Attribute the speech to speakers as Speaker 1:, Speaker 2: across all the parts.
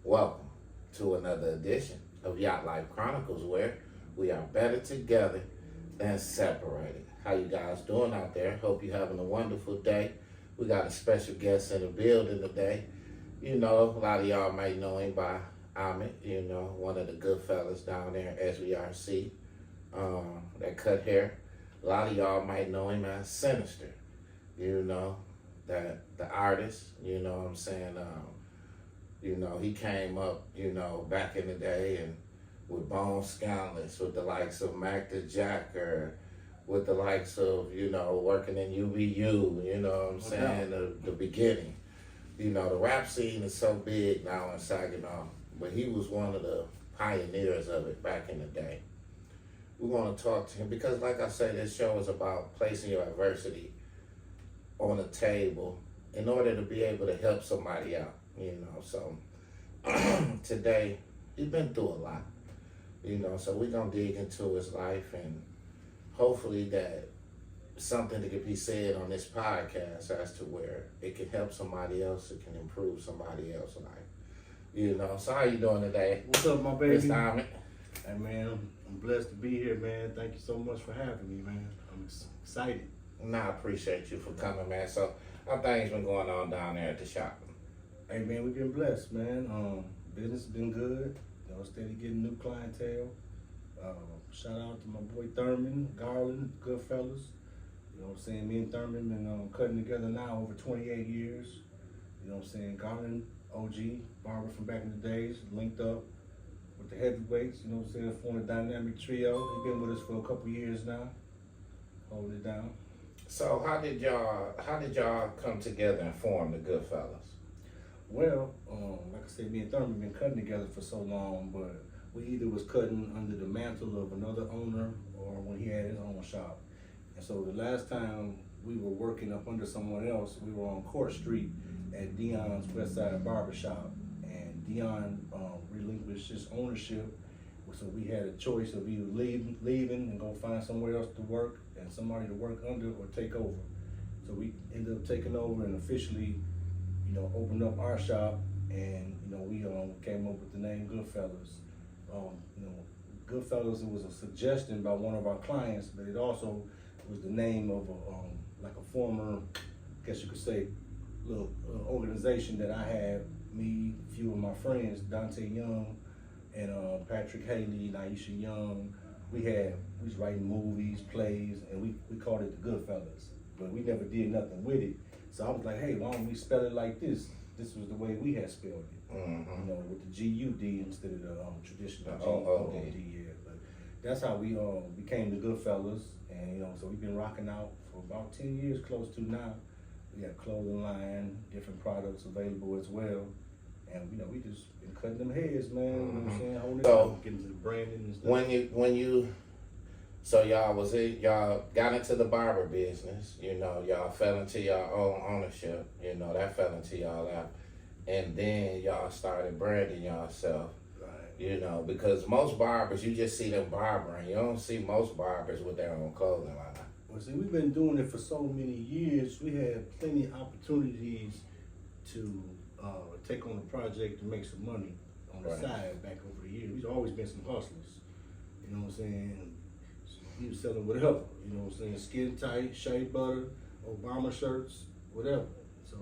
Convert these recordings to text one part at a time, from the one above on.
Speaker 1: Welcome to another edition of Yacht Life Chronicles, where we are better together than separated. How you guys doing out there? Hope you're having a wonderful day. We got a special guest in the building today. You know, a lot of y'all might know him by Ahmad, you know, one of the good fellas down there at SVRC, that cut hair. A lot of y'all might know him as Sinister, you know, that the artist, you know what I'm saying? You know, he came up, you know, back in the day and with Bone Scandalous, with the likes of Mac the Jacker, with the likes of, you know, working in UBU, you know what I'm saying? The beginning. You know, the rap scene is so big now in Saginaw, but he was one of the pioneers of it back in the day. We want to talk to him because, like I said, this show is about placing your adversity on the table in order to be able to help somebody out, you know. So today, he's been through a lot, you know, so we're going to dig into his life and hopefully that something that could be said on this podcast as to where it can help somebody else, it can improve somebody else's life. You know, so how you doing today?
Speaker 2: What's up, my baby?
Speaker 1: Mr. Ahmad?
Speaker 2: Hey, man, I'm blessed to be here, man. Thank you so much for having me, man. I'm excited.
Speaker 1: Nah, I appreciate you for coming, man. So how things been going on down there at the shop?
Speaker 2: Hey, man, we've been blessed, man. Business has been good. You know, steady getting new clientele. Shout out to my boy Thurman, Garland, good fellas. You know what I'm saying? Me and Thurman been cutting together now over 28 years. You know what I'm saying? Garland, OG, barber from back in the days, linked up with the heavyweights, you know what I'm saying? Formed a dynamic trio. He been with us for a couple years now, holding it down.
Speaker 1: So how did y'all come together and form the Goodfellas?
Speaker 2: Well, like I said, me and Thurman been cutting together for so long, but we either was cutting under the mantle of another owner or when he had his own shop. And so the last time we were working up under someone else, we were on Court Street at Dion's Westside Barbershop, and Dion relinquished his ownership. So we had a choice of either leaving and go find somewhere else to work and somebody to work under or take over. So we ended up taking over and officially, you know, opened up our shop, and you know, we came up with the name Goodfellas. You know, Goodfellas, it was a suggestion by one of our clients, but it also was the name of like a former, I guess you could say, little organization that I had. Me, a few of my friends, Dante Young and Patrick Haley, Naisha Young. We was writing movies, plays, and we called it the Goodfellas, but we never did nothing with it. So I was like, hey, why don't we spell it like this? This was the way we had spelled it, you know, with the G-U-D instead of the traditional G-O-D, yeah. But that's how we became the Goodfellas, and you know, so we've been rocking out for about 10 years, close to now. We got clothing line, different products available as well, and you know, we just been cutting them heads, man. You know what I'm saying? Holding it up, getting to the branding and stuff.
Speaker 1: So y'all got into the barber business, you know, y'all fell into your own ownership, you know, that fell into y'all lap. And then y'all started branding yourself,
Speaker 2: right?
Speaker 1: You know, because most barbers, you just see them barbering. You don't see most barbers with their own clothing line.
Speaker 2: Well, see, we've been doing it for so many years. We had plenty of opportunities to take on a project to make some money on the side back over the years. We've always been some hustlers, you know what I'm saying? We was selling whatever, you know what I'm saying? Skin tight, shea butter, Obama shirts, whatever. So,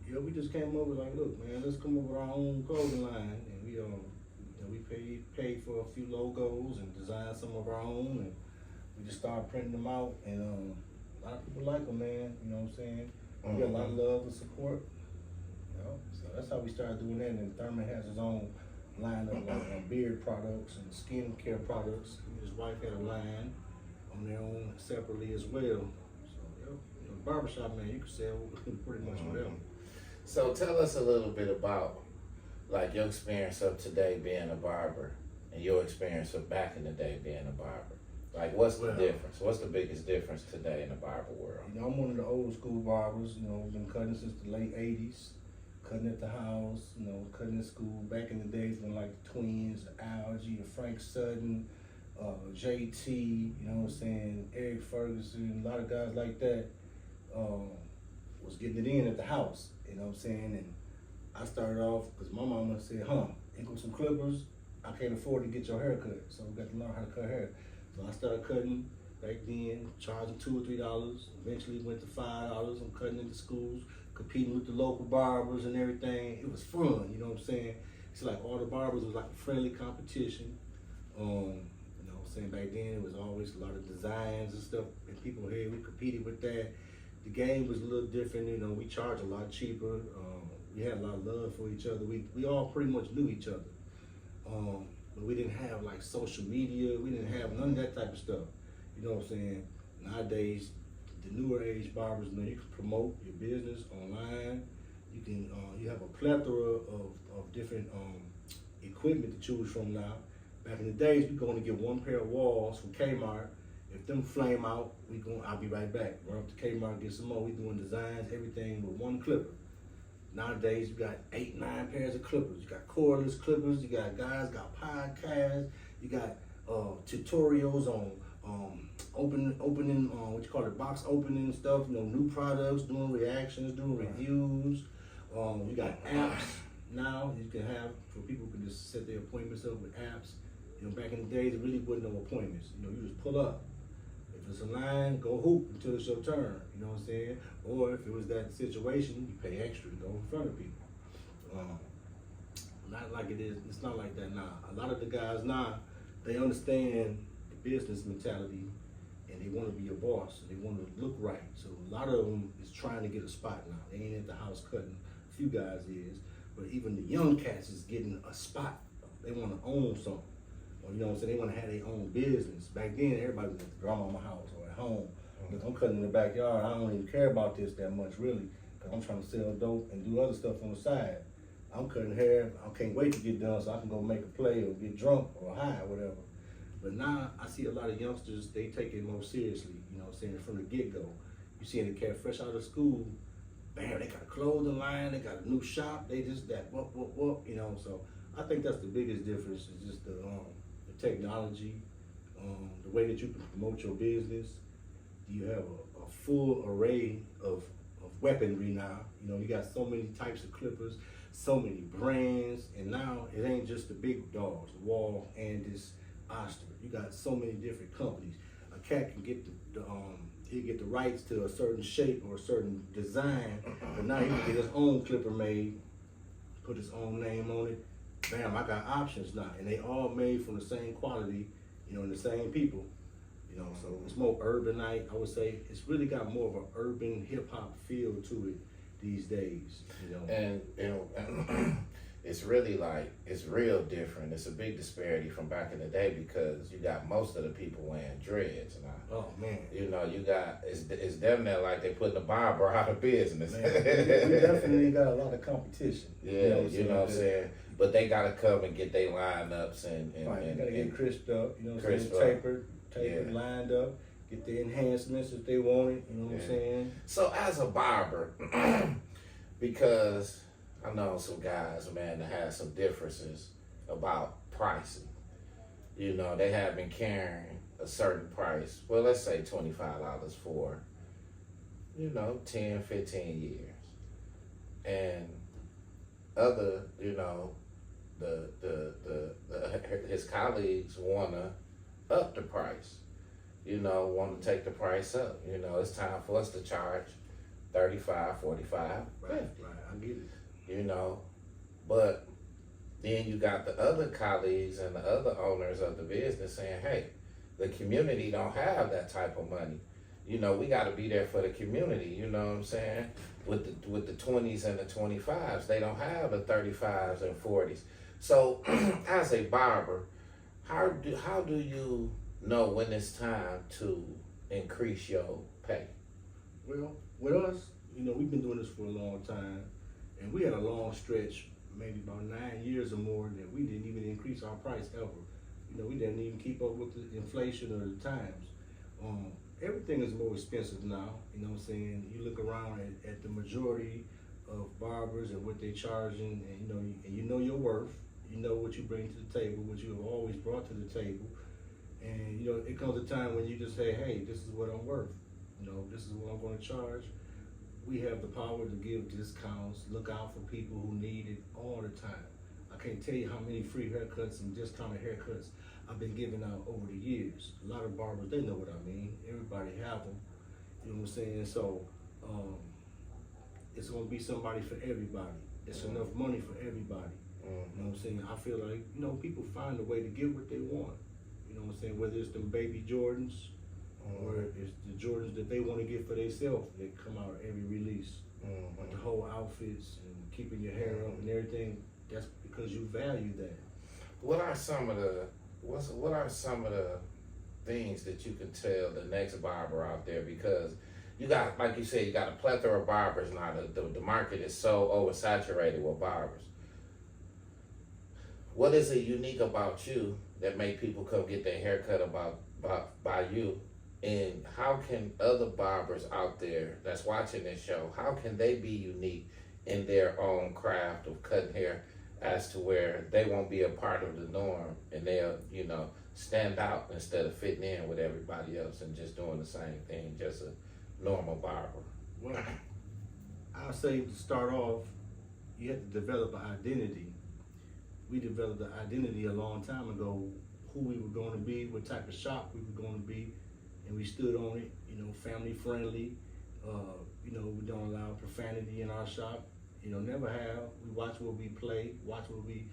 Speaker 2: you know, we just came up with like, look, man, let's come up with our own clothing line, and we, you know, we paid for a few logos and designed some of our own, and we just started printing them out, and a lot of people like them, man. You know what I'm saying? We get a lot of love and support. You know, so that's how we started doing that. And Thurman has his own line of beard products and skin care products. His wife had a line on their own separately as well. So, you know, barbershop, man, you can sell pretty much whatever.
Speaker 1: So tell us a little bit about like your experience of today being a barber and your experience of back in the day being a barber. Like, what's the difference? What's the biggest difference today in the barber world?
Speaker 2: You know, I'm one of the old school barbers. You know, been cutting since the late 80s. Cutting at the house, you know, cutting at school. Back in the days when like the Twins, Algie, Frank Sutton, JT, you know what I'm saying, Eric Ferguson, a lot of guys like that was getting it in at the house, you know what I'm saying? And I started off, because my mama said, ain't got some clippers, I can't afford to get your hair cut, so we got to learn how to cut hair. So I started cutting back then, charging $2 or $3, eventually went to $5, I'm cutting into schools, competing with the local barbers and everything. It was fun, you know what I'm saying? It's like all the barbers was like a friendly competition. You know what I'm saying, back then it was always a lot of designs and stuff, and people here, we competed with that. The game was a little different, you know, we charged a lot cheaper. We had a lot of love for each other. We all pretty much knew each other. But we didn't have like social media, we didn't have none of that type of stuff. You know what I'm saying? Nowadays, the newer age barbers, you know, you can promote your business online. You can, you have a plethora of different equipment to choose from now. Back in the days, we going to get one pair of walls from Kmart. If them flame out, I'll be right back. Run up to Kmart, get some more. We doing designs, everything with one clipper. Nowadays, you got 8, 9 pairs of clippers. You got cordless clippers. You got guys got podcasts. You got tutorials on opening what you call it, box opening stuff. You know, new products, doing reactions, doing reviews. You got apps now. You can have for people who can just set their appointments up with apps. You know, back in the days, it really wasn't no appointments. You know, you just pull up. If it's a line, go hoop until it's your turn, you know what I'm saying? Or if it was that situation, you pay extra to go in front of people. Not like it is, it's not like that now. A lot of the guys now, they understand the business mentality and they want to be a boss and they want to look right. So a lot of them is trying to get a spot now. They ain't at the house cutting, a few guys is, but even the young cats is getting a spot. They want to own something. You know what I'm saying? They want to have their own business. Back then, everybody was at the grandmama's house or at home. Look, I'm cutting in the backyard. I don't even care about this that much, really, because I'm trying to sell dope and do other stuff on the side. I'm cutting hair. I can't wait to get done so I can go make a play or get drunk or high or whatever. But now, I see a lot of youngsters, they take it more seriously, you know what I'm saying, from the get-go. You see the cat fresh out of school, bam, they got a clothing line, they got a new shop, they just that, whoop, you know, so I think that's the biggest difference is just the technology, the way that you can promote your business. You have a full array of weaponry now. You know, you got so many types of clippers, so many brands, and now it ain't just the big dogs, the Wall and this Oster. You got so many different companies. A cat can get he'll get the rights to a certain shape or a certain design, but now he can get his own clipper made, put his own name on it. Bam, I got options now, and they all made from the same quality, you know, and the same people, you know, so it's more urbanite, I would say. It's really got more of an urban hip-hop feel to it these days, you know.
Speaker 1: And you know, it's really like, it's real different. It's a big disparity from back in the day because you got most of the people wearing dreads now.
Speaker 2: Oh, man.
Speaker 1: You know, you got, it's damn near like they putting the barber out of business.
Speaker 2: Man, we definitely got a lot of competition.
Speaker 1: Yeah, you know what I'm saying? But they gotta come and get their lineups and
Speaker 2: right, you gotta get crisped up, you know what I'm saying? Tapered, yeah. Lined up, get the enhancements if they want it, you know what I'm saying?
Speaker 1: So as a barber, because I know some guys, man, that have some differences about pricing. You know, they have been carrying a certain price, well, let's say $25 for, you know, 10, 15 years. And other, you know, his colleagues wanna up the price, you know, want to take the price up. You know, it's time for us to charge 35, 45.
Speaker 2: Right, I get it.
Speaker 1: You know, but then you got the other colleagues and the other owners of the business saying, hey, the community don't have that type of money. You know, we got to be there for the community, you know what I'm saying? With the 20s and the 25s, they don't have the 35s and 40s. So as a barber, how do you know when it's time to increase your pay?
Speaker 2: Well, with us, you know, we've been doing this for a long time, and we had a long stretch, maybe about 9 years or more, that we didn't even increase our price ever. You know, we didn't even keep up with the inflation of the times. Everything is more expensive now, you know what I'm saying? You look around at the majority of barbers and what they're charging, and you know your worth, you know what you bring to the table, what you have always brought to the table, and you know, it comes a time when you just say, hey, this is what I'm worth, you know, this is what I'm going to charge. we have the power to give discounts, look out for people who need it all the time. I can't tell you how many free haircuts and discounted haircuts I've been giving out over the years. A lot of barbers, they know what I mean. Everybody have them. You know what I'm saying? So it's gonna be somebody for everybody. It's enough money for everybody. You know what I'm saying? I feel like, you know, people find a way to get what they want. You know what I'm saying? Whether it's them baby Jordans or it's the Jordans that they want to get for themselves, they come out every release. But the whole outfits and keeping your hair up and everything, that's because you value that.
Speaker 1: What are some of the things that you can tell the next barber out there? Because you got, like you said, you got a plethora of barbers now. The market is so oversaturated with barbers. What is it unique about you that make people come get their hair cut by you? And how can other barbers out there that's watching this show, how can they be unique in their own craft of cutting hair as to where they won't be a part of the norm and they'll, you know, stand out instead of fitting in with everybody else and just doing the same thing, just a normal barber?
Speaker 2: Well, I'll say to start off, you have to develop an identity. We developed an identity a long time ago, who we were going to be, what type of shop we were going to be, and we stood on it. You know, family friendly. You know, we don't allow profanity in our shop. You know, never have. We watch what we play, watch what we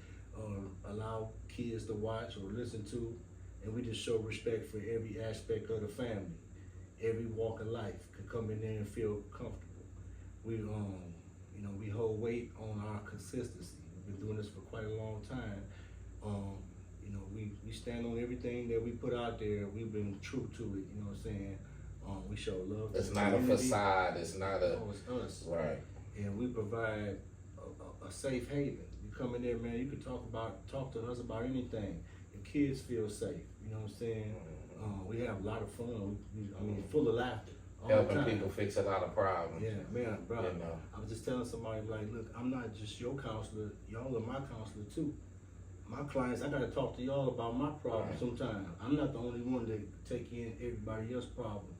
Speaker 2: allow kids to watch or listen to, and we just show respect for every aspect of the family. Every walk of life can come in there and feel comfortable. We, you know, we hold weight on our consistency. We've been doing this for quite a long time. You know, we stand on everything that we put out there. We've been true to it. You know what I'm saying? We show love.
Speaker 1: It's not a facade. It's not a.
Speaker 2: Oh, it's us.
Speaker 1: Right.
Speaker 2: And we provide a safe haven. You come in there, man. You can talk to us about anything. Your kids feel safe. You know what I'm saying? We have a lot of fun. I mean, full of laughter.
Speaker 1: Helping people fix a lot of problems.
Speaker 2: Yeah, man, bro.
Speaker 1: You know.
Speaker 2: I was just telling somebody, like, look, I'm not just your counselor. Y'all are my counselor too. My clients, I gotta talk to y'all about my problems sometimes. I'm not the only one that take in everybody else's problem.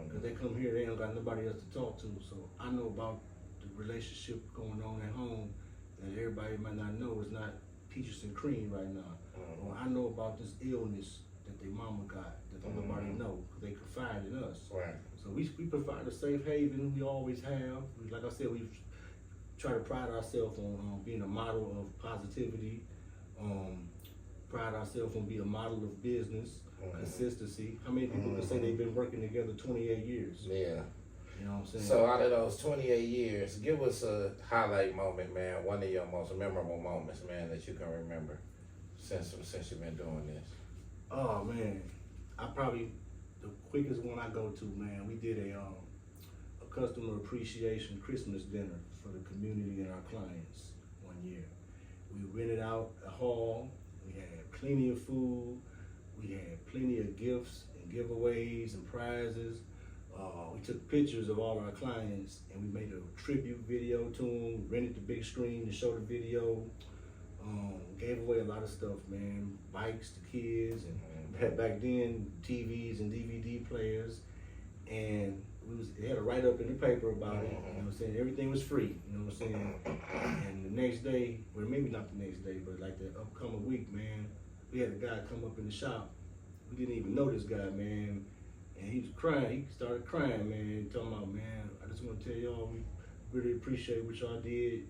Speaker 2: Because they come here, they don't got nobody else to talk to. So I know about the relationship going on at home that everybody might not know is not peaches and cream right now. Or I know about this illness that their mama got that nobody know because they confide in us.
Speaker 1: Right.
Speaker 2: So we provide a safe haven. We always have. Like I said, we try to pride ourselves on being a model of positivity. Pride ourselves on being a model of business, consistency. How many people can say they've been working together 28 years?
Speaker 1: Yeah.
Speaker 2: You know what I'm saying?
Speaker 1: So out of those 28 years, give us a highlight moment, man. One of your most memorable moments, man, that you can remember since you've been doing this.
Speaker 2: Oh man, the quickest one I go to, man. We did a customer appreciation Christmas dinner for the community and our clients one year. We rented out a hall. We had plenty of food. We had plenty of gifts and giveaways and prizes. We took pictures of all our clients and we made a tribute video to them. We rented the big screen to show the video. Gave away a lot of stuff, man. Bikes to kids, and back then TVs and DVD players. And they had a write up in the paper about it. You know what I'm saying? Everything was free. You know what I'm saying? And the next day, well, maybe not the next day, but like the upcoming week, man, we had a guy come up in the shop. We didn't even know this guy, man. And he was crying. He started crying, man, talking about, man, I just want to tell y'all, we really appreciate what y'all did.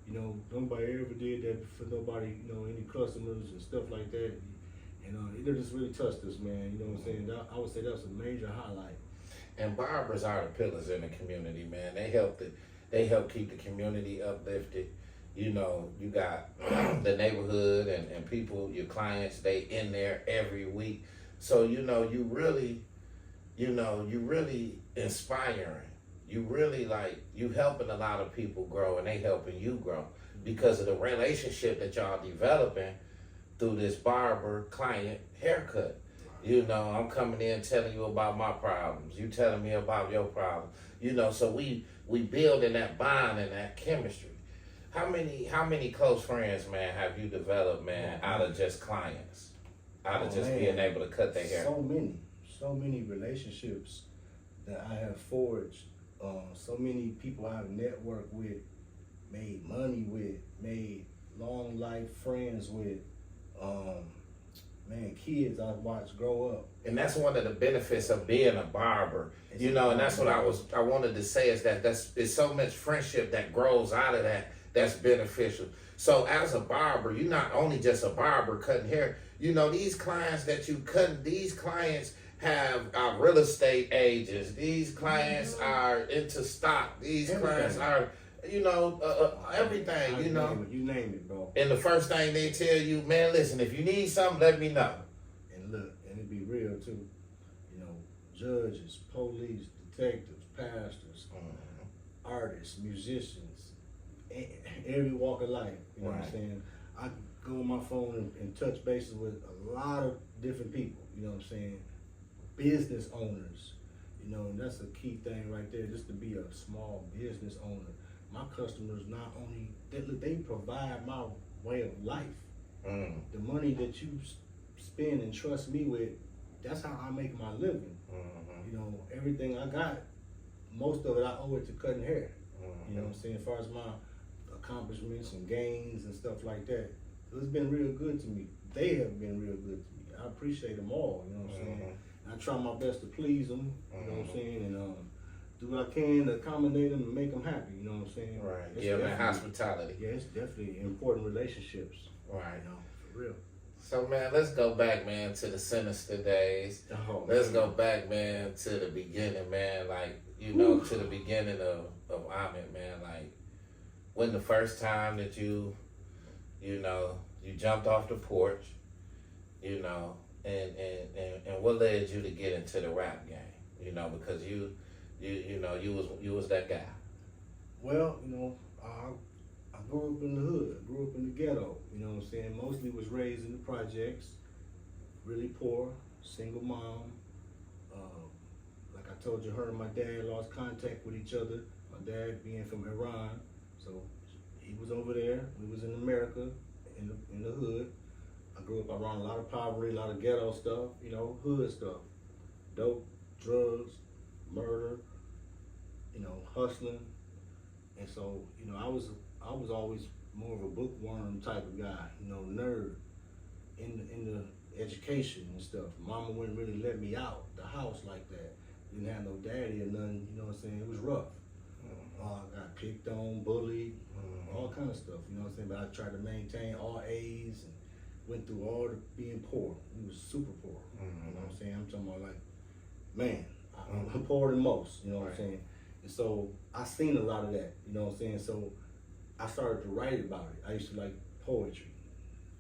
Speaker 2: You know, nobody ever did that for nobody, you know, any customers and stuff like that. And it just really touched us, man. You know what I'm saying? I would say that's a major highlight.
Speaker 1: And barbers are the pillars in the community, man. They help keep the community uplifted. You know, you got the neighborhood and people, your clients, they in there every week. So, you really inspiring. You really you helping a lot of people grow and they helping you grow because of the relationship that y'all developing through this barber client haircut. You know, I'm coming in telling you about my problems. You telling me about your problems. You know, so we building that bond and that chemistry. How many close friends, man, have you developed, man, out of just clients? Out of just being able to cut their hair?
Speaker 2: So many relationships that I have forged So many people I've networked with, made money with, made long life friends with, kids I've watched grow up.
Speaker 1: And that's one of the benefits of being a barber, you know, and that's what I wanted to say is that it's so much friendship that grows out of that that's beneficial. So as a barber, you're not only just a barber cutting hair, you know, these clients that you cutting, these clients have real estate agents, these clients are into stock, these clients are, you know, everything, you know.
Speaker 2: You name it, bro.
Speaker 1: And the first thing they tell you, man, listen, if you need something, let me know.
Speaker 2: And look, and it be real too. You know, judges, police, detectives, pastors, artists, musicians, every walk of life. You know what I'm saying? I go on my phone and touch bases with a lot of different people. You know what I'm saying? Business owners. You know, and that's a key thing right there, just to be a small business owner. My customers not only, they provide my way of life. The money that you spend and trust me with, that's how I make my living. You know, everything I got, most of it I owe it to cutting hair. You know what I'm saying? As far as my accomplishments and gains and stuff like that. So it's been real good to me. They have been real good to me. I appreciate them all, you know what I'm saying? I try my best to please them, you know what I'm saying? And do what I can to accommodate them and make them happy, you know what I'm saying?
Speaker 1: Right, give them hospitality.
Speaker 2: Yeah, it's definitely important relationships.
Speaker 1: Right.
Speaker 2: You know, for real.
Speaker 1: So, man, let's go back, man, to the sinister days. Let's go back, man, to the beginning, man, like, you know, to the beginning of Ahmad, man, like, when the first time that you know, you jumped off the porch, you know, and what led you to get into the rap game, you know, because you know, you was that guy.
Speaker 2: Well, you know, I grew up in the hood, grew up in the ghetto, you know what I'm saying? Mostly was raised in the projects, really poor, single mom. Like I told you, her and my dad lost contact with each other. My dad being from Iran, so he was over there. We was in America, in the hood. I grew up around a lot of poverty, a lot of ghetto stuff, you know, hood stuff. Dope, drugs, murder, you know, hustling. And so, you know, I was always more of a bookworm type of guy, you know, nerd in the education and stuff. Mama wouldn't really let me out the house like that. Didn't have no daddy or nothing, you know what I'm saying? It was rough. I got picked on, bullied, all kind of stuff, you know what I'm saying? But I tried to maintain all A's and went through all the being poor. We was super poor, you know what I'm saying? I'm talking about like, man, I'm poorer than most, you know what I'm saying? And so I seen a lot of that, you know what I'm saying? So I started to write about it. I used to like poetry,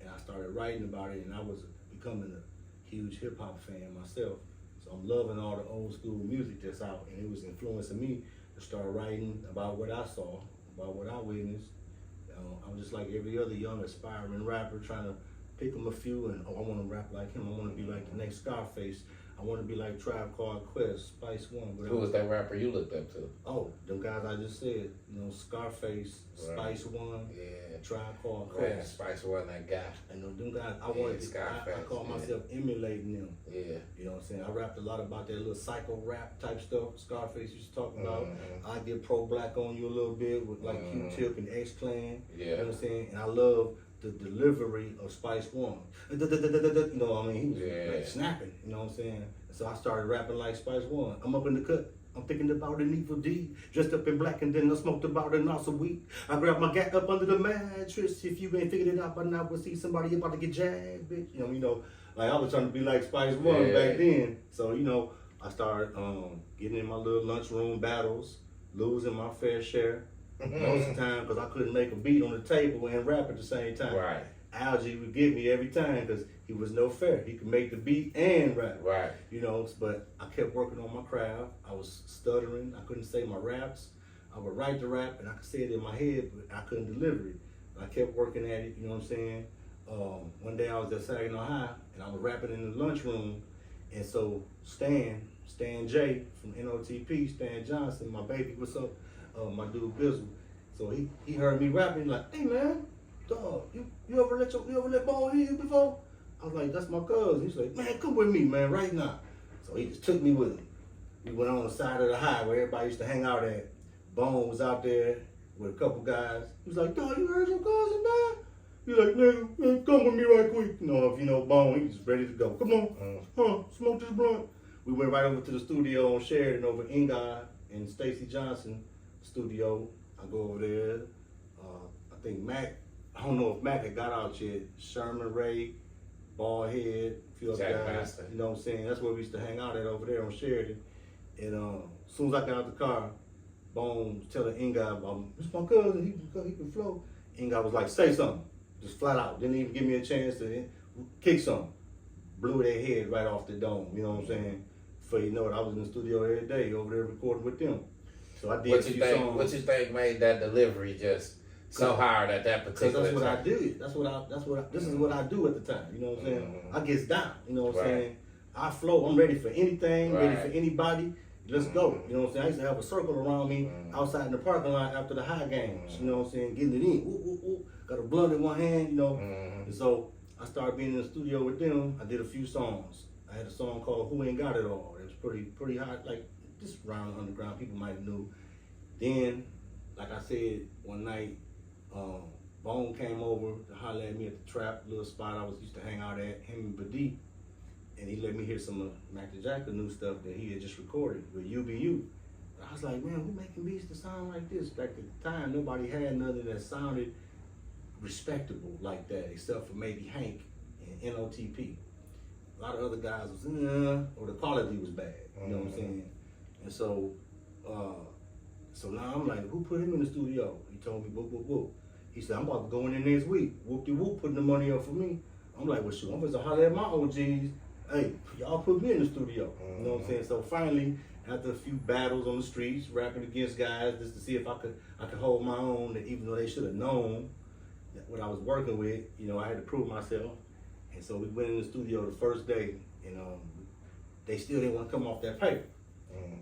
Speaker 2: and I started writing about it, and I was becoming a huge hip hop fan myself. So I'm loving all the old school music that's out, and it was influencing me to start writing about what I saw, about what I witnessed. I'm just like every other young aspiring rapper, trying to pick them a few, and I want to rap like him. I want to be like the next Scarface. I want to be like Tribe Called Quest, Spice One.
Speaker 1: Who was that rapper you looked up to?
Speaker 2: Oh, them guys I just said. You know, Scarface, Spice One, Tribe Called Quest.
Speaker 1: Man, Spice wasn't that guy.
Speaker 2: And them guys, I wanted to. I call myself emulating them.
Speaker 1: Yeah.
Speaker 2: You know what I'm saying? I rapped a lot about that little psycho rap type stuff Scarface used to talk about. I get pro-black on you a little bit with like Q-Tip and X-Clan.
Speaker 1: Yeah.
Speaker 2: You know what I'm saying? And I love the delivery of Spice One. You know what I mean? He was like snapping, you know what I'm saying? So I started rapping like Spice One. I'm up in the cut. I'm thinking about an evil deed. Dressed up in black and then I smoked about an ounce of weed. I grabbed my gat up under the mattress. If you ain't figured it out by now, we'll see somebody about to get jagged, bitch. You know, like I was trying to be like Spice One back then. So, you know, I started getting in my little lunchroom battles, losing my fair share. Most of the time, because I couldn't make a beat on the table and rap at the same time.
Speaker 1: Right.
Speaker 2: Algie would get me every time because he was no fair. He could make the beat and rap.
Speaker 1: Right.
Speaker 2: You know, but I kept working on my craft. I was stuttering. I couldn't say my raps. I would write the rap and I could say it in my head, but I couldn't deliver it. I kept working at it, you know what I'm saying? One day I was at Saginaw High and I was rapping in the lunchroom. And so Stan J from NOTP, Stan Johnson, my baby, what's up? My dude Bizzle. So he heard me rapping like, hey man, dog, you ever let ball hit you before? I was like, that's my cousin. He's like, man, come with me, man, right now. So he just took me with him. We went on the side of the highway where everybody used to hang out at. Bone was out there with a couple guys. He was like, dog, you heard your cousin, man? He like, nigga, come with me right quick. You know, if you know Bone, he just ready to go. Come on, smoke this blunt. We went right over to the studio on Sheridan over Ingard and Stacy Johnson studio. I go over there. I think Mac, I don't know if Mac had got out yet. Sherman Ray, Ballhead, a few other guys.
Speaker 1: Master.
Speaker 2: You know what I'm saying? That's where we used to hang out at over there on Sheridan. And as soon as I got out the car, Bone was telling Ingard about, it's my cousin, he can flow. Ingard was like, say something. Just flat out. Didn't even give me a chance to kick something. Blew their head right off the dome, you know what I'm saying? Before you know it, I was in the studio every day over there recording with them. So I did a few songs.
Speaker 1: What you think made that delivery just so hard at that particular time?
Speaker 2: Because that's what I did. This is what I do at the time, you know what I'm saying? I get down, you know what I'm saying? I flow, I'm ready for anything, ready for anybody. Let's go. You know what I'm saying? I used to have a circle around me outside in the parking lot after the high games. You know what I'm saying? Getting it in. Ooh, ooh, ooh. Got a blunt in one hand, you know. And so I started being in the studio with them. I did a few songs. I had a song called Who Ain't Got It All. It was pretty hot, like just around the underground. People might have knew. Then, like I said, one night, Bone came over to holler at me at the trap, little spot I used to hang out at, him and Badee. And he let me hear some of Mac the Jack, the new stuff that he had just recorded with UBU. I was like, man, who making beats that sound like this? Back at the time, nobody had nothing that sounded respectable like that, except for maybe Hank and NOTP. A lot of other guys was, or the quality was bad, you know what I'm saying? And so, so now I'm like, who put him in the studio? He told me, whoop, whoop, whoop. He said, I'm about to go in there next week. Whoop-de-whoop, putting the money up for me. I'm like, well, shoot, I'm supposed to holler at my OGs. Hey, y'all put me in the studio. You know what I'm saying? So finally, after a few battles on the streets, rapping against guys just to see if I could hold my own, even though they should have known that what I was working with, you know, I had to prove myself. And so we went in the studio the first day, and they still didn't want to come off that paper.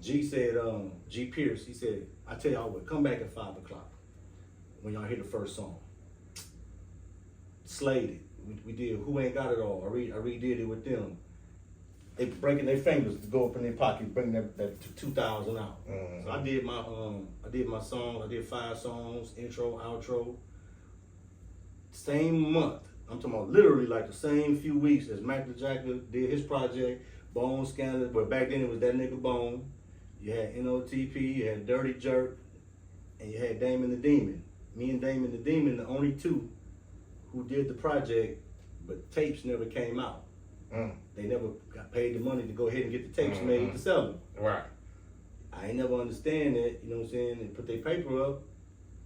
Speaker 2: G said, G Pierce, he said, I tell y'all what, come back at 5 o'clock when y'all hear the first song. Slayed it. We did Who Ain't Got It All. I redid it with them. They breaking their fingers to go up in their pocket, bring that 2,000 out. So I did my songs. I did 5 songs, intro, outro. Same month. I'm talking about literally like the same few weeks as Mac the Jacker did his project, Bone Scandal, but back then it was that nigga Bone. You had NOTP, you had Dirty Jerk, and you had Damon the Demon. Me and Damon the Demon, the only two who did the project, but tapes never came out. They never got paid the money to go ahead and get the tapes made to sell them.
Speaker 1: Right.
Speaker 2: I ain't never understand that, you know what I'm saying? They put their paper up,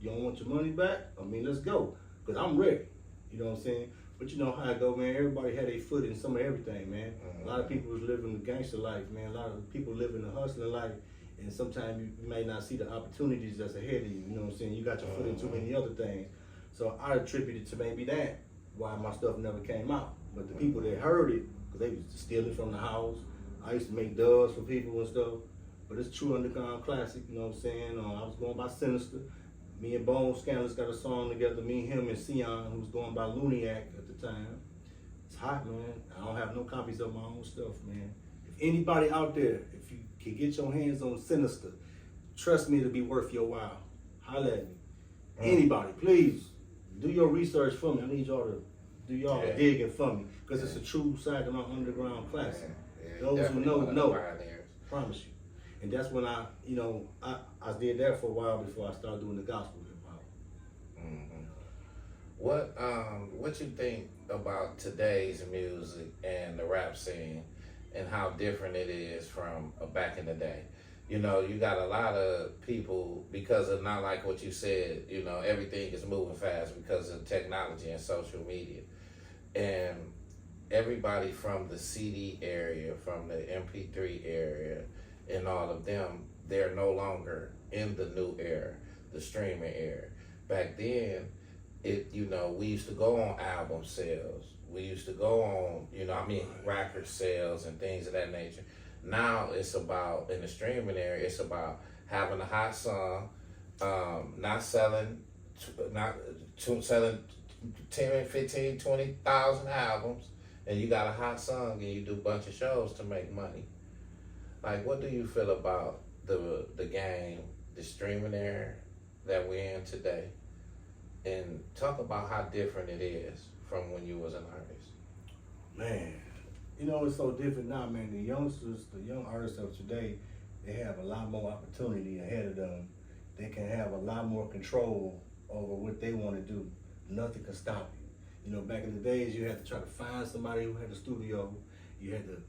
Speaker 2: you don't want your money back? I mean, let's go, because I'm ready, you know what I'm saying? But you know how it go, man. Everybody had their foot in some of everything, man. A lot of people was living the gangster life, man. A lot of people living the hustling life, and sometimes you may not see the opportunities that's ahead of you, you know what I'm saying? You got your foot in too many other things. So I attributed to maybe that, why my stuff never came out. But the people that heard it, because they was stealing from the house. I used to make dubs for people and stuff. But it's true underground classic, you know what I'm saying? I was going by Sinister. Me and Bone Scandalous got a song together, me, him, and Sion, who was going by Looniac at the time. It's hot, man. I don't have no copies of my own stuff, man. If anybody out there, if you can get your hands on Sinister, trust me, it'll be worth your while. Holla at me. Anybody, please, do your research for me. I need y'all to do y'all digging for me, because it's a true Saginaw underground classic. Those who know, promise you. And that's when I did that for a while before I started doing the gospel hip hop.
Speaker 1: What you think about today's music and the rap scene, and how different it is from back in the day? You know, you got a lot of people, because of not like what you said, you know, everything is moving fast because of technology and social media. And everybody from the CD area, from the MP3 area, and all of them, they're no longer in the new era, the streaming era. Back then, we used to go on album sales. We used to go on, record sales and things of that nature. Now it's about, in the streaming area, it's about having a hot song, not selling 10, 15, 20,000 albums, and you got a hot song and you do a bunch of shows to make money. Like, what do you feel about the game, the streaming era that we're in today? And talk about how different it is from when you was an artist.
Speaker 2: Man, you know, it's so different now, man. The youngsters, the young artists of today, they have a lot more opportunity ahead of them. They can have a lot more control over what they want to do. Nothing can stop you. You know, back in the days, you had to try to find somebody who had a studio. You had to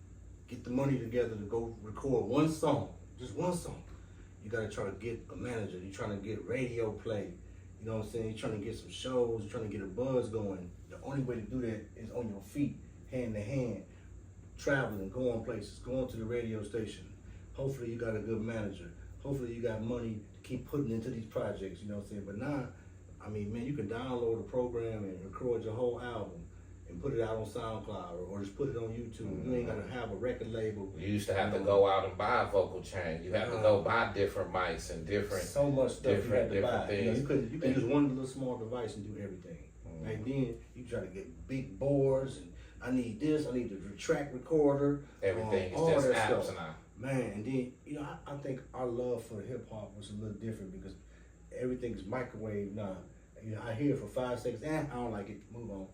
Speaker 2: get the money together to go record one song, just one song. You got to try to get a manager. You're trying to get radio play. You know what I'm saying? You're trying to get some shows. You're trying to get a buzz going. The only way to do that is on your feet, hand to hand, traveling, going places, going to the radio station. Hopefully you got a good manager. Hopefully you got money to keep putting into these projects, you know what I'm saying? But now, I mean, man, you can download a program and record your whole album and put it out on SoundCloud or just put it on YouTube. You ain't got to have a record label.
Speaker 1: You used to have to go out and buy a vocal chain. You have to go buy different mics and different
Speaker 2: so much stuff you had to buy.
Speaker 1: things.
Speaker 2: You know, you could use one little small device and do everything. Back then, you try to get big boards and I need this, I need the track recorder.
Speaker 1: Everything is
Speaker 2: all
Speaker 1: just
Speaker 2: that
Speaker 1: apps
Speaker 2: stuff.
Speaker 1: now.
Speaker 2: Man, and then, you know, I think our love for hip hop was a little different because everything is microwave now. You know, I hear it for 5 seconds, I don't like it, move on.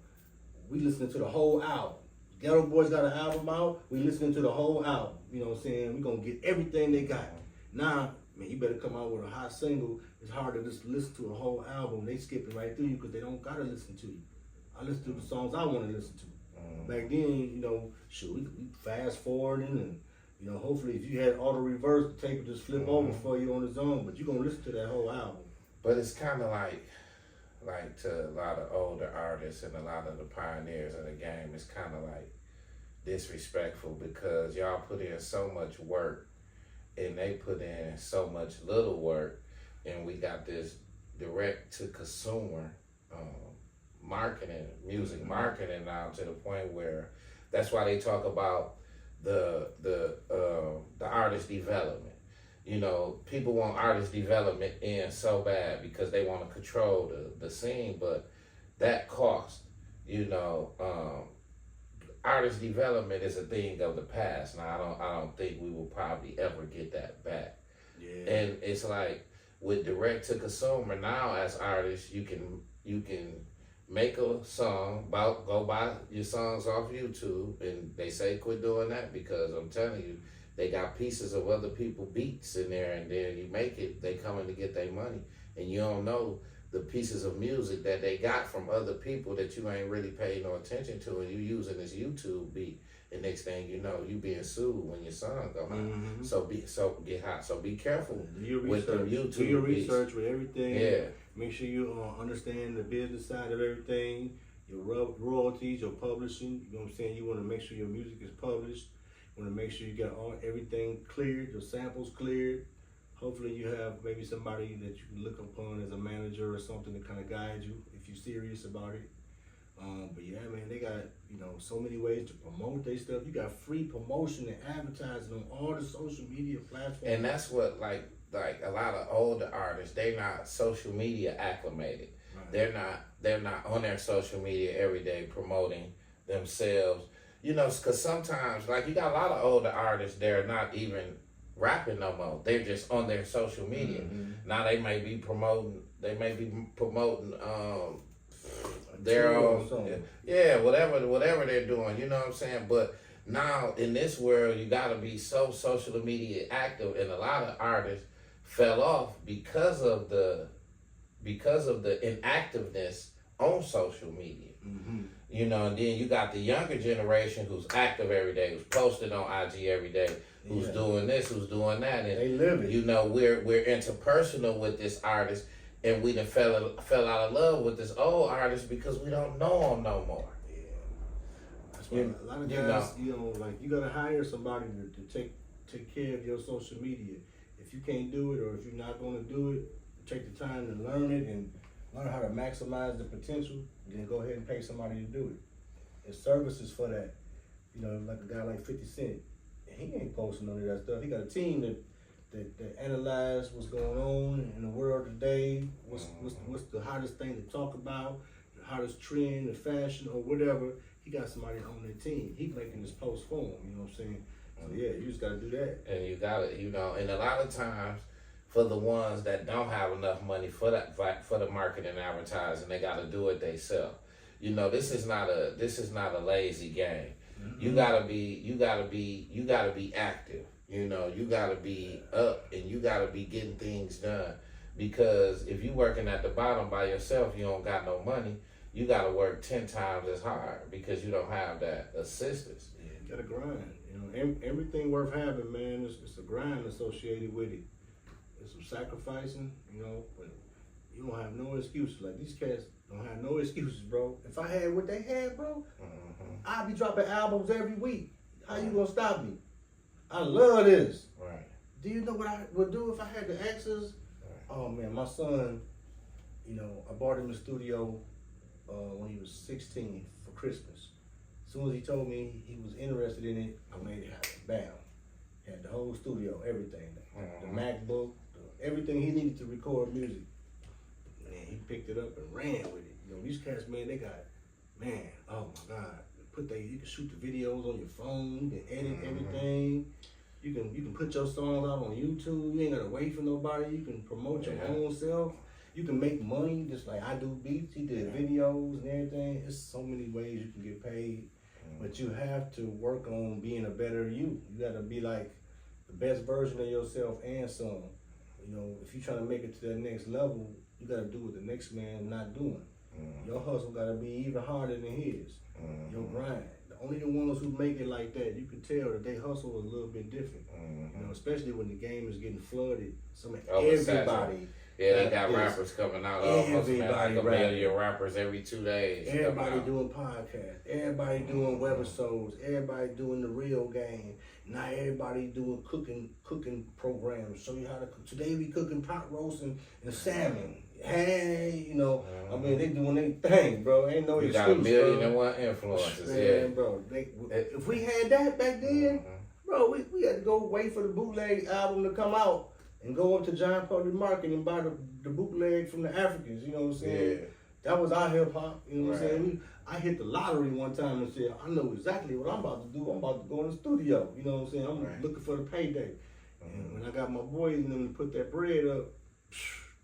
Speaker 2: We listening to the whole album. Ghetto Boys got an album out, we listening to the whole album. You know what I'm saying? We gonna get everything they got. Now, man, you better come out with a hot single. It's hard to just listen to a whole album. They skip it right through you because they don't gotta listen to you. I listen to the songs I want to listen to. Back then, you know, shoot, we fast forwarding and, you know, hopefully if you had auto reverse, the tape would just flip over for you on its own, but you're going to listen to that whole album.
Speaker 1: But it's kind of like to a lot of older artists and a lot of the pioneers of the game, it's kind of like disrespectful because y'all put in so much work and they put in so much little work, and we got this direct to consumer marketing, music marketing now to the point where that's why they talk about the artist development. You know, people want artist development in so bad because they want to control the scene, but that cost, you know, artist development is a thing of the past. Now I don't think we will probably ever get that back. Yeah. And it's like with direct to consumer now as artists, you can make a song, go buy your songs off YouTube, and they say quit doing that because I'm telling you, they got pieces of other people beats in there, and then you make it, they coming to get their money, and you don't know the pieces of music that they got from other people that you ain't really paid no attention to, and you using this YouTube beat, and next thing you know, you being sued when your song come out. So get hot. So be careful with the YouTube.
Speaker 2: Do your research with everything.
Speaker 1: Yeah.
Speaker 2: Make sure you understand the business side of everything, your royalties, your publishing. You know what I'm saying? You want to make sure your music is published. You want to make sure you got everything cleared, your samples cleared. Hopefully you have maybe somebody that you can look upon as a manager or something to kind of guide you if you're serious about it. But yeah, man, they got, you know, so many ways to promote their stuff. You got free promotion and advertising on all the social media platforms.
Speaker 1: And that's what like a lot of older artists, they not social media acclimated. Right. They're not on their social media every day promoting themselves. You know, because sometimes, like, you got a lot of older artists, they're not even rapping no more. They're just on their social media. Now they may be promoting their own, whatever they're doing, you know what I'm saying? But now in this world, you gotta be so social media active, and a lot of artists fell off because of the inactiveness on social media. You know, and then you got the younger generation who's active every day, who's posted on IG every day, who's doing this, who's doing that, and
Speaker 2: they live it.
Speaker 1: You know, we're interpersonal with this artist, and we done fell out of love with this old artist because we don't know him no more.
Speaker 2: Yeah, that's why a lot of guys, you know, like you gotta hire somebody to take care of your social media. If you can't do it, or if you're not gonna do it, take the time to learn it and learn how to maximize the potential, then go ahead and pay somebody to do it. There's services for that. You know, like a guy like 50 Cent, he ain't posting none of that stuff. He got a team that analyze what's going on in the world today, what's the hottest thing to talk about, the hottest trend, the fashion, or whatever. He got somebody on their team. He making this post for him, you know what I'm saying? So yeah, you just gotta do that.
Speaker 1: And you gotta, and a lot of times for the ones that don't have enough money for the marketing and advertising, they gotta do it themselves. This is not a lazy game. Mm-hmm. You gotta be active. You gotta be up and you gotta be getting things done. Because if you working at the bottom by yourself, you don't got no money. You gotta work 10 times as hard because you don't have that assistance.
Speaker 2: Yeah, you gotta grind. Everything worth having, man, it's a grind associated with it. It's some sacrificing, but you don't have no excuses. Like, these cats don't have no excuses, bro. If I had what they had, bro, I'd be dropping albums every week. How you gonna stop me? I love this.
Speaker 1: Right.
Speaker 2: Do you know what I would do if I had the access? Right. Oh man, my son, I bought him a studio when he was 16 for Christmas. As soon as he told me he was interested in it, I made it happen. Bam. Had the whole studio, everything. The MacBook, everything he needed to record music. Man, he picked it up and ran with it. These cats, man, they got, oh my God. You can shoot the videos on your phone, you can edit everything. You can put your songs out on YouTube. You ain't gotta wait for nobody. You can promote your own self. You can make money just like I do beats. He did videos and everything. There's so many ways you can get paid. But you have to work on being a better you. You gotta be like the best version of yourself and some. If you're trying to make it to that next level, you gotta do what the next man not doing. Your hustle gotta be even harder than his. Your grind. Only the ones who make it like that, you can tell that they hustle a little bit different. Especially when the game is getting flooded. Everybody.
Speaker 1: Yeah, they got rappers coming out almost like a million rappers every 2 days.
Speaker 2: Everybody doing podcasts. Everybody doing webisodes. Everybody doing the real game. Now everybody doing cooking programs. Show you how to cook. Today we cooking pot roast and salmon. Hey, they doing their thing, bro. Ain't no excuse,
Speaker 1: got a million and one influencers,
Speaker 2: man, bro. If we had that back then, bro, we had to go wait for the bootleg album to come out and go up to John Public Market and buy the bootleg from the Africans, you know what I'm saying? Yeah. That was our hip hop, you know what I'm saying? I hit the lottery one time and said, I know exactly what I'm about to do. I'm about to go in the studio, you know what I'm saying? I'm looking for the payday. And when I got my boys and them to put that bread up,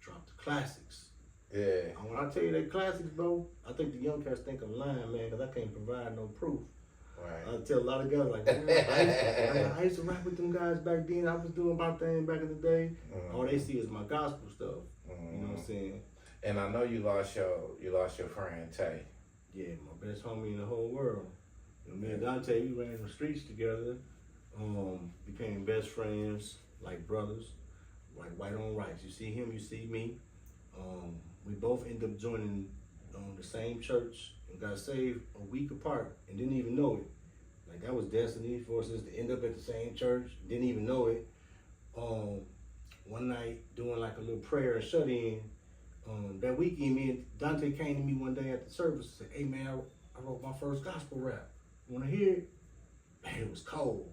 Speaker 2: dropped the classics.
Speaker 1: Yeah.
Speaker 2: And when I tell you that classics, bro, I think the young cats think I'm lying, man, because I can't provide no proof.
Speaker 1: Right.
Speaker 2: I tell a lot of guys like, man, I used to rap with them guys back then. I was doing my thing back in the day. All they see is my gospel stuff. You know what I'm saying?
Speaker 1: And I know you lost your friend Tay.
Speaker 2: Yeah, my best homie in the whole world. Me and Dante, we ran the streets together. Became best friends, like brothers, like white on rice. You see him, you see me. We both ended up joining the same church and got saved a week apart and didn't even know it. Like, that was destiny for us to end up at the same church, didn't even know it. One night doing like a little prayer and shut in, that weekend, me and Dante came to me one day at the service and said, hey man, I wrote my first gospel rap. You wanna hear it? Man, it was cold.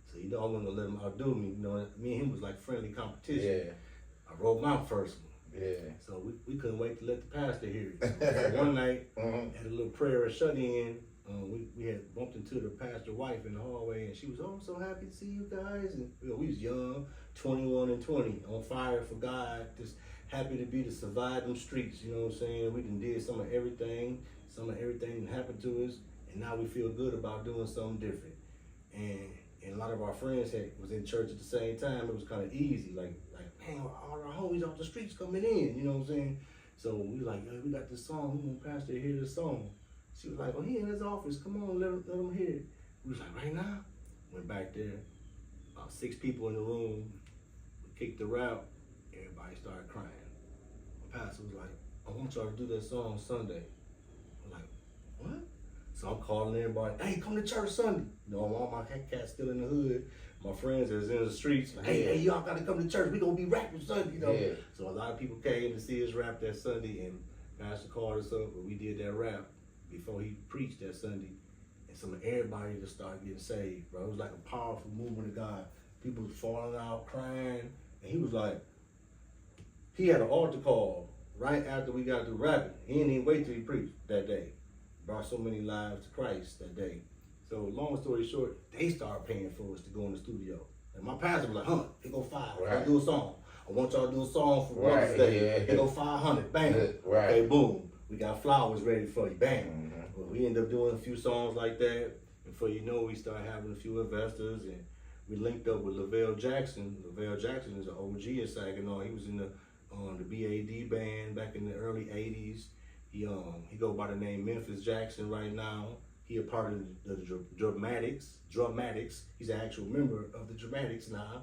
Speaker 2: So I wasn't gonna let him outdo me. Me and him was like friendly competition.
Speaker 1: Yeah.
Speaker 2: I wrote my first one.
Speaker 1: Yeah.
Speaker 2: So we couldn't wait to let the pastor hear it. So one night, at a little prayer and shut in, we had bumped into the pastor's wife in the hallway, and she was, I'm so happy to see you guys. And we was young, 21 and 20, on fire for God, just happy to survive them streets, you know what I'm saying? We done did some of everything that happened to us, and now we feel good about doing something different. And a lot of our friends was in church at the same time. It was kind of easy, like man, all our homies off the streets coming in, you know what I'm saying? So we was like, we got this song, we want Pastor to hear this song. She was like, he in his office, come on, let him hear it. We was like, right now? Went back there, about 6 people in the room, we kicked the route, everybody started crying. My pastor was like, I want y'all to do that song Sunday. I'm like, what? So I'm calling everybody, hey, come to church Sunday. All my cats still in the hood. My friends is in the streets, like, hey, y'all gotta come to church. We gonna be rapping Sunday,
Speaker 1: Yeah.
Speaker 2: So a lot of people came to see us rap that Sunday, and Pastor called us up, and we did that rap before he preached that Sunday. And so everybody just started getting saved, bro. It was like a powerful movement of God. People was falling out, crying, and he was like, he had an altar call right after we got through rapping. He didn't even wait till he preached that day. Brought so many lives to Christ that day. So long story short, they started paying for us to go in the studio. And my pastor was like, here go $5.
Speaker 1: Right.
Speaker 2: I'll do a song. I want y'all to do a song for Mother's Day.
Speaker 1: Yeah.
Speaker 2: Here go $500. Bam.
Speaker 1: Right.
Speaker 2: Okay, boom. We got flowers ready for you. Bam. Well, we ended up doing a few songs like that. And before you know, we started having a few investors, and we linked up with Lavelle Jackson. Lavelle Jackson is an OG in Saginaw. He was in the BAD band back in the early '80s. He go by the name Memphis Jackson right now. He a part of the Dramatics. He's an actual member of the Dramatics now.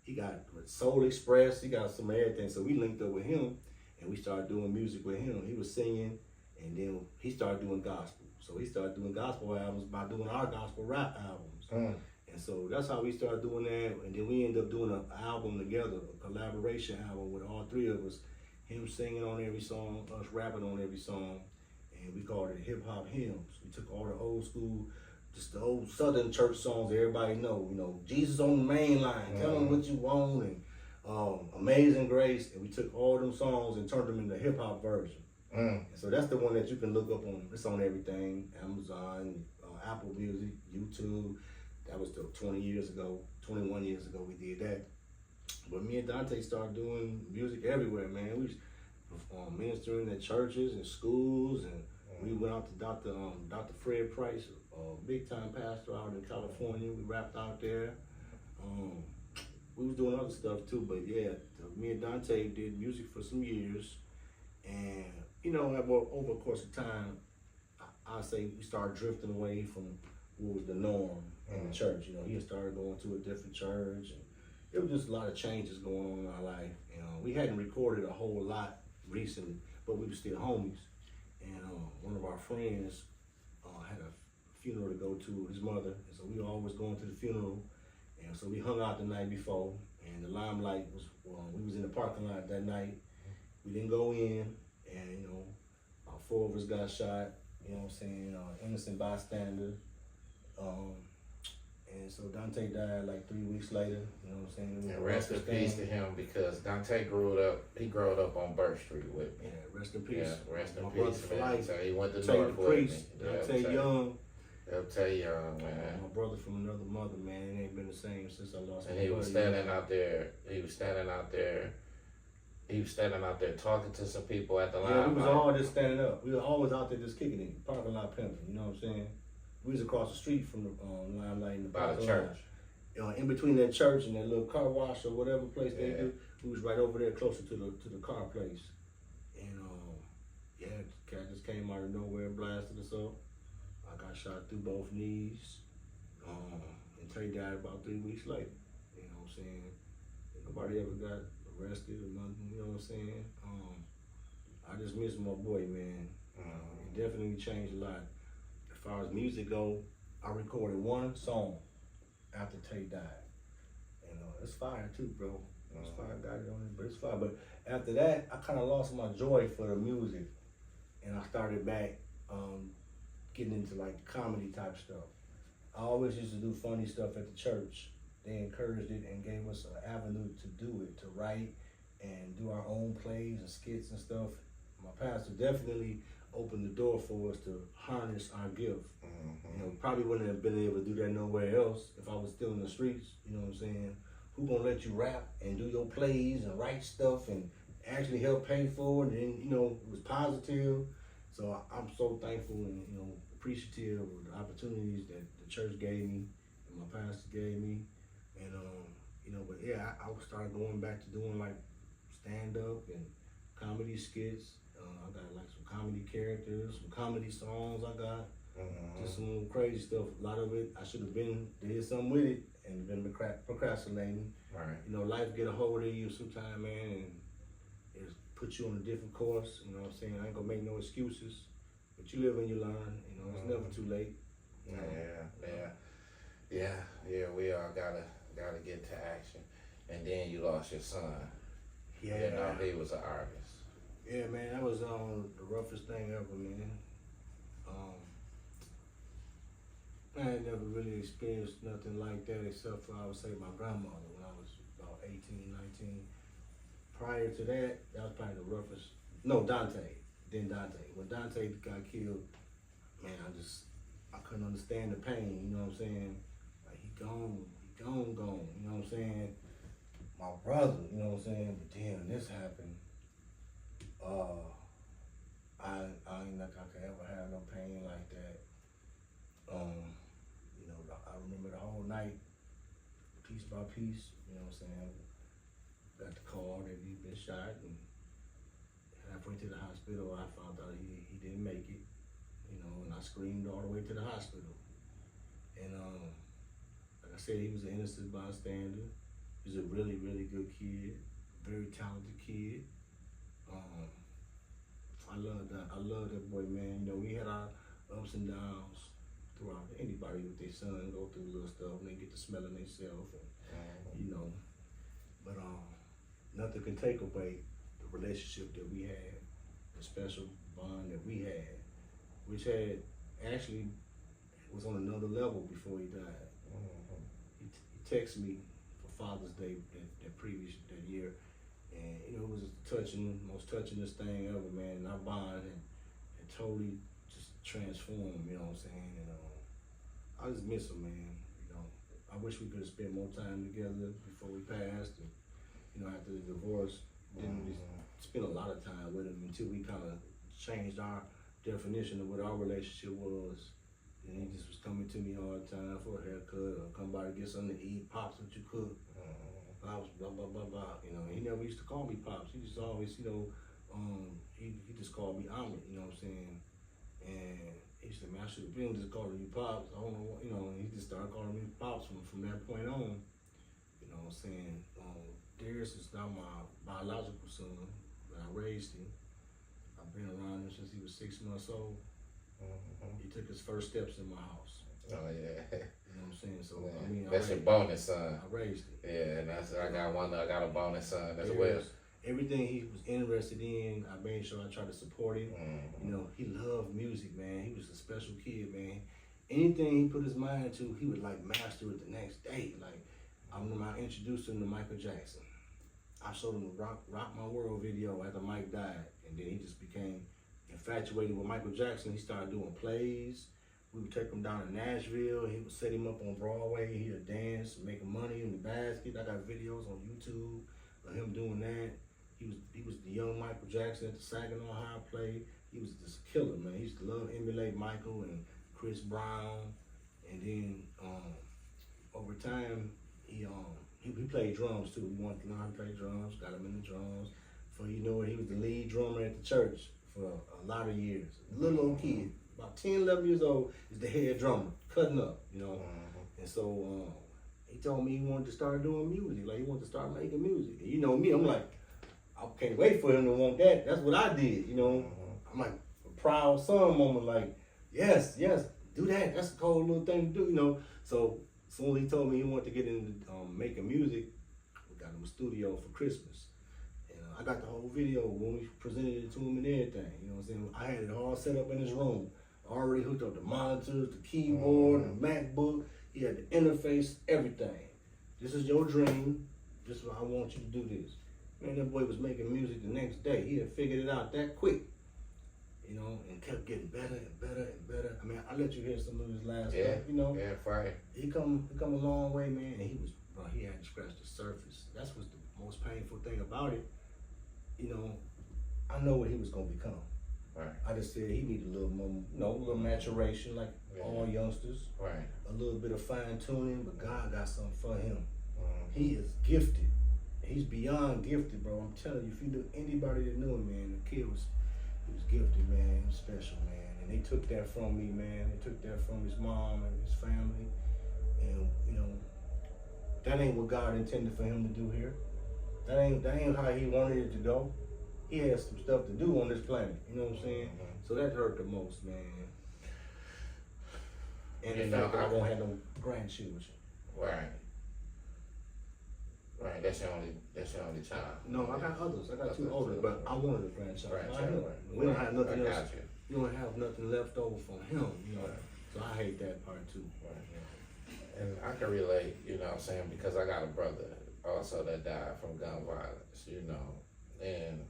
Speaker 2: He got Soul Express. He got some everything. So we linked up with him, and we started doing music with him. He was singing, and then he started doing gospel. So he started doing gospel albums by doing our gospel rap albums. And so that's how we started doing that. And then we ended up doing an album together, a collaboration album with all three of us. Him singing on every song, us rapping on every song. And we called it Hip Hop Hymns. We took all the old school, just the old Southern church songs that everybody know. You know, Jesus on the main line, tell them what you want, and Amazing Grace. And we took all them songs and turned them into hip hop version. And so that's the one that you can look up on. It's on everything, Amazon, Apple Music, YouTube. That was 21 years ago we did that. But me and Dante started doing music everywhere, man. We was ministering at churches and schools, and we went out to Dr. Fred Price, big time pastor out in California. We rapped out there. We was doing other stuff too, but yeah, me and Dante did music for some years, and you know, over the course of time, I say we started drifting away from what was the norm in the church. You know, he had started going to a different church, and it was just a lot of changes going on in our life. You know, we hadn't recorded a whole lot recently, but we were still homies. And one of our friends had a funeral to go to, his mother, and so we were always going to the funeral. And so we hung out the night before, and the limelight was, we was in the parking lot that night. We didn't go in, and you know, about 4 of us got shot, you know what I'm saying, innocent bystander. And so Dante died like 3 weeks later, you know what I'm saying?
Speaker 1: And rest in peace to him, because Dante grew up on Burr Street with me.
Speaker 2: Yeah, rest in peace.
Speaker 1: Yeah, rest in
Speaker 2: My
Speaker 1: peace,
Speaker 2: brother for
Speaker 1: man.
Speaker 2: life.
Speaker 1: So he went to
Speaker 2: Dante
Speaker 1: North
Speaker 2: the
Speaker 1: with me.
Speaker 2: priest, Dante Young.
Speaker 1: Dante Young, man.
Speaker 2: My brother from another mother, man. It ain't been the same since I lost my
Speaker 1: And he was
Speaker 2: buddy.
Speaker 1: standing out there. He was standing out there talking to some people at the line.
Speaker 2: Yeah, we was all just standing up. We were always out there just kicking it, parking lot pimping, you know what I'm saying? We was across the street from the limelight in the
Speaker 1: By the
Speaker 2: parking
Speaker 1: church.
Speaker 2: lot. In between that church and that little car wash or whatever place they do, we was right over there closer to the car place. And yeah, the cat just came out of nowhere, blasted us up. I got shot through both knees. And Trey died about 3 weeks later. You know what I'm saying? Nobody ever got arrested or nothing, you know what I'm saying? I just miss my boy, man. It definitely changed a lot. As far as music go, I recorded one song after Tay died. And it's fire too, bro. It's fire, got it on it, but it's fire. But after that, I kind of lost my joy for the music. And I started back getting into like comedy type stuff. I always used to do funny stuff at the church. They encouraged it and gave us an avenue to do it, to write and do our own plays and skits and stuff. My pastor definitely opened the door for us to harness our gift. You know, probably wouldn't have been able to do that nowhere else if I was still in the streets, you know what I'm saying? Who gonna let you rap and do your plays and write stuff and actually help pay for it, and you know, it was positive. So I'm so thankful and, you know, appreciative of the opportunities that the church gave me and my pastor gave me. And, you know, but yeah, I started going back to doing like stand-up and comedy skits. I got like some comedy characters, some comedy songs I got. Just some crazy stuff. A lot of it, I should have been did something with it and been procrastinating.
Speaker 1: Right.
Speaker 2: You know, life get a hold of you sometime, man, and it put you on a different course. You know what I'm saying? I ain't gonna make no excuses. But you live and you learn. You know, it's never too late. You know?
Speaker 1: Yeah. We all gotta get to action. And then you lost your son.
Speaker 2: Yeah.
Speaker 1: You know, he was an artist.
Speaker 2: Yeah, man, that was the roughest thing ever, man. I had never really experienced nothing like that except for, I would say, my grandmother when I was about 18, 19. Prior to that, that was probably the roughest. No, Dante. Then Dante. When Dante got killed, man, I couldn't understand the pain, you know what I'm saying? Like he gone, you know what I'm saying? My brother, you know what I'm saying? But then this happened, I ain't like I could ever have no pain like that. You know, I remember the whole night, piece by piece, you know what I'm saying? Got the call that he'd been shot, and halfway to the hospital, I found out he didn't make it, you know, and I screamed all the way to the hospital. And like I said, he was an innocent bystander. He was a really, really good kid, very talented kid. I love that boy, man. You know, we had our ups and downs throughout. Anybody with their son go through little stuff and they get to smelling themselves, and you know. But nothing can take away the relationship that we had, the special bond that we had, which had actually was on another level before he died. He texted me for Father's Day that year, and you know, it was most touchingest thing ever, man. And our bond had totally just transformed, you know what I'm saying? And I just miss him, man. You know, I wish we could have spent more time together before we passed, and you know, after the divorce, didn't really spend a lot of time with him until we kind of changed our definition of what our relationship was. And he just was coming to me all the time for a haircut or come by to get something to eat. Pops, what you cook? Pops, blah, blah, blah, blah. You know, he never used to call me Pops. He just always, you know, he just called me Ahmad, you know what I'm saying? And he said, man, I should have been just calling you Pops. I don't know what, you know, and he just started calling me Pops from that point on. You know what I'm saying? Darius is now my biological son, but I raised him. I've been around him since he was 6 months old. He took his first steps in my house.
Speaker 1: Oh yeah.
Speaker 2: You know what I'm saying? So
Speaker 1: Yeah.
Speaker 2: I mean,
Speaker 1: That's your bonus son.
Speaker 2: I raised him.
Speaker 1: Yeah, and I got a bonus son as well.
Speaker 2: Everything he was interested in, I made sure I tried to support him. You know, he loved music, man. He was a special kid, man. Anything he put his mind to, he would like master it the next day. Like I remember I introduced him to Michael Jackson. I showed him the Rock My World video after Mike died, and then he just became infatuated with Michael Jackson. He started doing plays. We would take him down to Nashville. He would set him up on Broadway. He would dance, making money in the basket. I got videos on YouTube of him doing that. He was the young Michael Jackson at the Saginaw High play. He was just a killer, man. He used to love emulate Michael and Chris Brown. And then over time, he played drums too. He wanted to learn how to play drums. Got him in the drums. For you know, he was the lead drummer at the church for a lot of years. Little old kid, about 10, 11 years old, is the head drummer, cutting up, you know. And so he told me he wanted to start doing music, like he wanted to start making music. And you know me, I'm like, I can't wait for him to want that. That's what I did, you know. I'm like a proud son moment, like, yes, do that. That's a cool little thing to do, you know. So soon as he told me he wanted to get into making music, we got him a studio for Christmas. I got the whole video when we presented it to him and everything. You know what I'm saying? I had it all set up in his room. Already hooked up the monitors, the keyboard, the MacBook. He had the interface, everything. This is your dream. This is why I want you to do this. Man, that boy was making music the next day. He had figured it out that quick. You know, and kept getting better and better and better. I mean, I let you hear some of his last stuff, you know.
Speaker 1: Yeah, fire.
Speaker 2: He come a long way, man. And he hadn't scratched the surface. That's what's the most painful thing about it. You know, I know what he was gonna become.
Speaker 1: Right.
Speaker 2: I just said he needed a little more, you know, a little maturation, like all youngsters.
Speaker 1: Right.
Speaker 2: A little bit of fine tuning, but God got something for him. He is gifted. He's beyond gifted, bro. I'm telling you, if you knew anybody that knew him, man, the kid was gifted, man. He was special, man. And they took that from me, man. They took that from his mom and his family. And you know, that ain't what God intended for him to do here. That ain't how he wanted it to go. He had some stuff to do on this planet, you know what I'm saying? So that hurt the most, man. And the fact that I won't have no grandchildren.
Speaker 1: Right. Right, that's your only child.
Speaker 2: No, I got others. I got two older, but I wanted a grandchild.
Speaker 1: Grandchild, right.
Speaker 2: We don't have nothing else.
Speaker 1: You.
Speaker 2: We don't have nothing left over from him, you know. So I hate that part too.
Speaker 1: Right. And I can relate, you know what I'm saying, because I got a brother also that died from gun violence, you know. And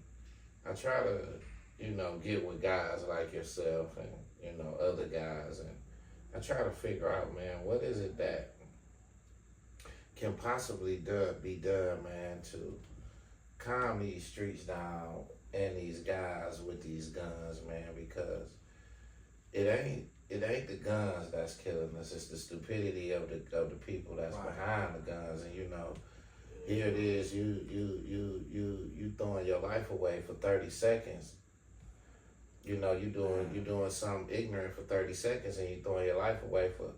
Speaker 1: I try to, you know, get with guys like yourself and, you know, other guys, and I try to figure out, man, what is it that can possibly be done, man, to calm these streets down and these guys with these guns, man, because it ain't the guns that's killing us. It's the stupidity of the people that's behind the guns. And here it is. You throwing your life away for 30 seconds. You doing something ignorant for 30 seconds, and you throwing your life away for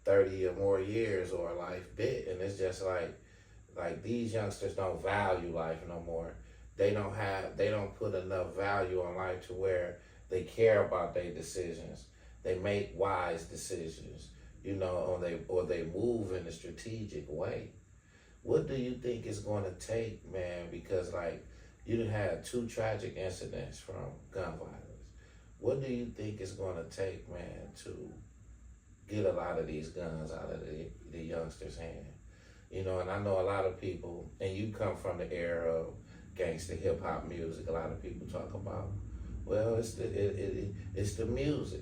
Speaker 1: 30 or more years or a life bit. And it's just like these youngsters don't value life no more. They don't put enough value on life to where they care about their decisions. They make wise decisions, or they move in a strategic way. What do you think it's going to take, man? Because you done had 2 tragic incidents from gun violence. What do you think it's going to take, man, to get a lot of these guns out of the youngsters' hand? And I know a lot of people, and you come from the era of gangster hip hop music. A lot of people talk about, well, it's the music,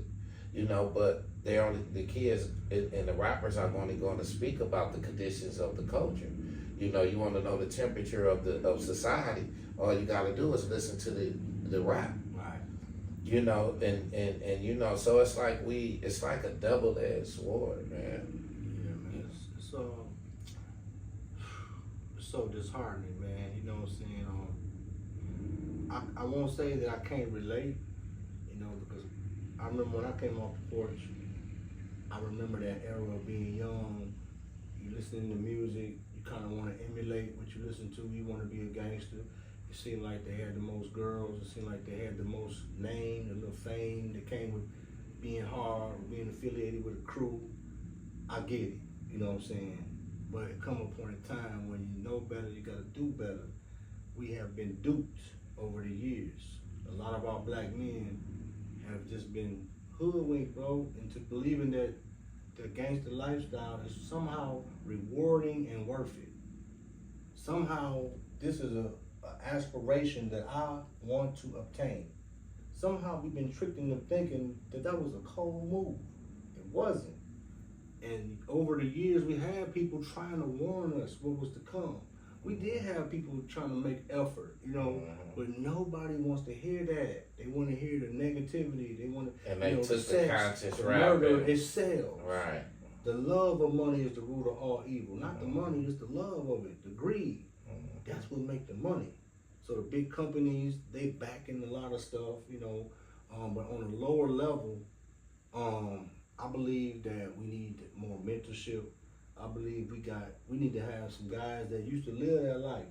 Speaker 1: but the kids and the rappers are only going to speak about the conditions of the culture. You want to know the temperature of society. All you got to do is listen to the rap. Right. And so it's like a double-edged sword, man.
Speaker 2: Yeah, man. It's so disheartening, man. You know what I'm saying? I won't say that I can't relate, because I remember when I came off the porch, I remember that era of being young. You listening to music, you kind of want to emulate what you listen to. You want to be a gangster. It seemed like they had the most girls. It seemed like they had the most name, the little fame that came with being hard, or being affiliated with a crew. I get it, you know what I'm saying? But it come a point in time when you know better, you got to do better. We have been duped over the years. A lot of our black men have just been hoodwinked, bro, into believing that the gangster lifestyle is somehow rewarding and worth it. Somehow this is a aspiration that I want to obtain. Somehow we've been tricked into thinking that was a cold move. It wasn't. And over the years, we had people trying to warn us what was to come. We did have people trying to make effort, but nobody wants to hear that. They want to hear the negativity. They want to,
Speaker 1: and they took
Speaker 2: sex,
Speaker 1: the conscious
Speaker 2: murder. It sells.
Speaker 1: Right.
Speaker 2: The love of money is the root of all evil. Not the money, it's the love of it, the greed. That's what make the money. So the big companies, they back in a lot of stuff, but on a lower level, I believe that we need more mentorship. I believe we need to have some guys that used to live their life,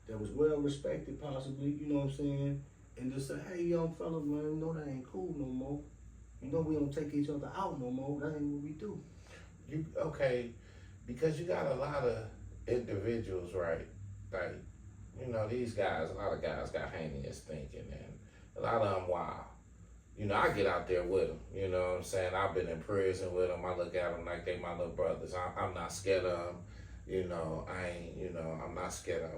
Speaker 2: that was well respected possibly, you know what I'm saying? And just say, hey, young fellas, man, that ain't cool no more. We don't take each other out no more. That ain't what we do.
Speaker 1: Okay, because you got a lot of individuals, right? These guys, a lot of guys got heinous thinking, and a lot of them wild. I get out there with them, you know what I'm saying? I've been in prison with them. I look at them like they my little brothers. I'm not scared of them. I'm not scared of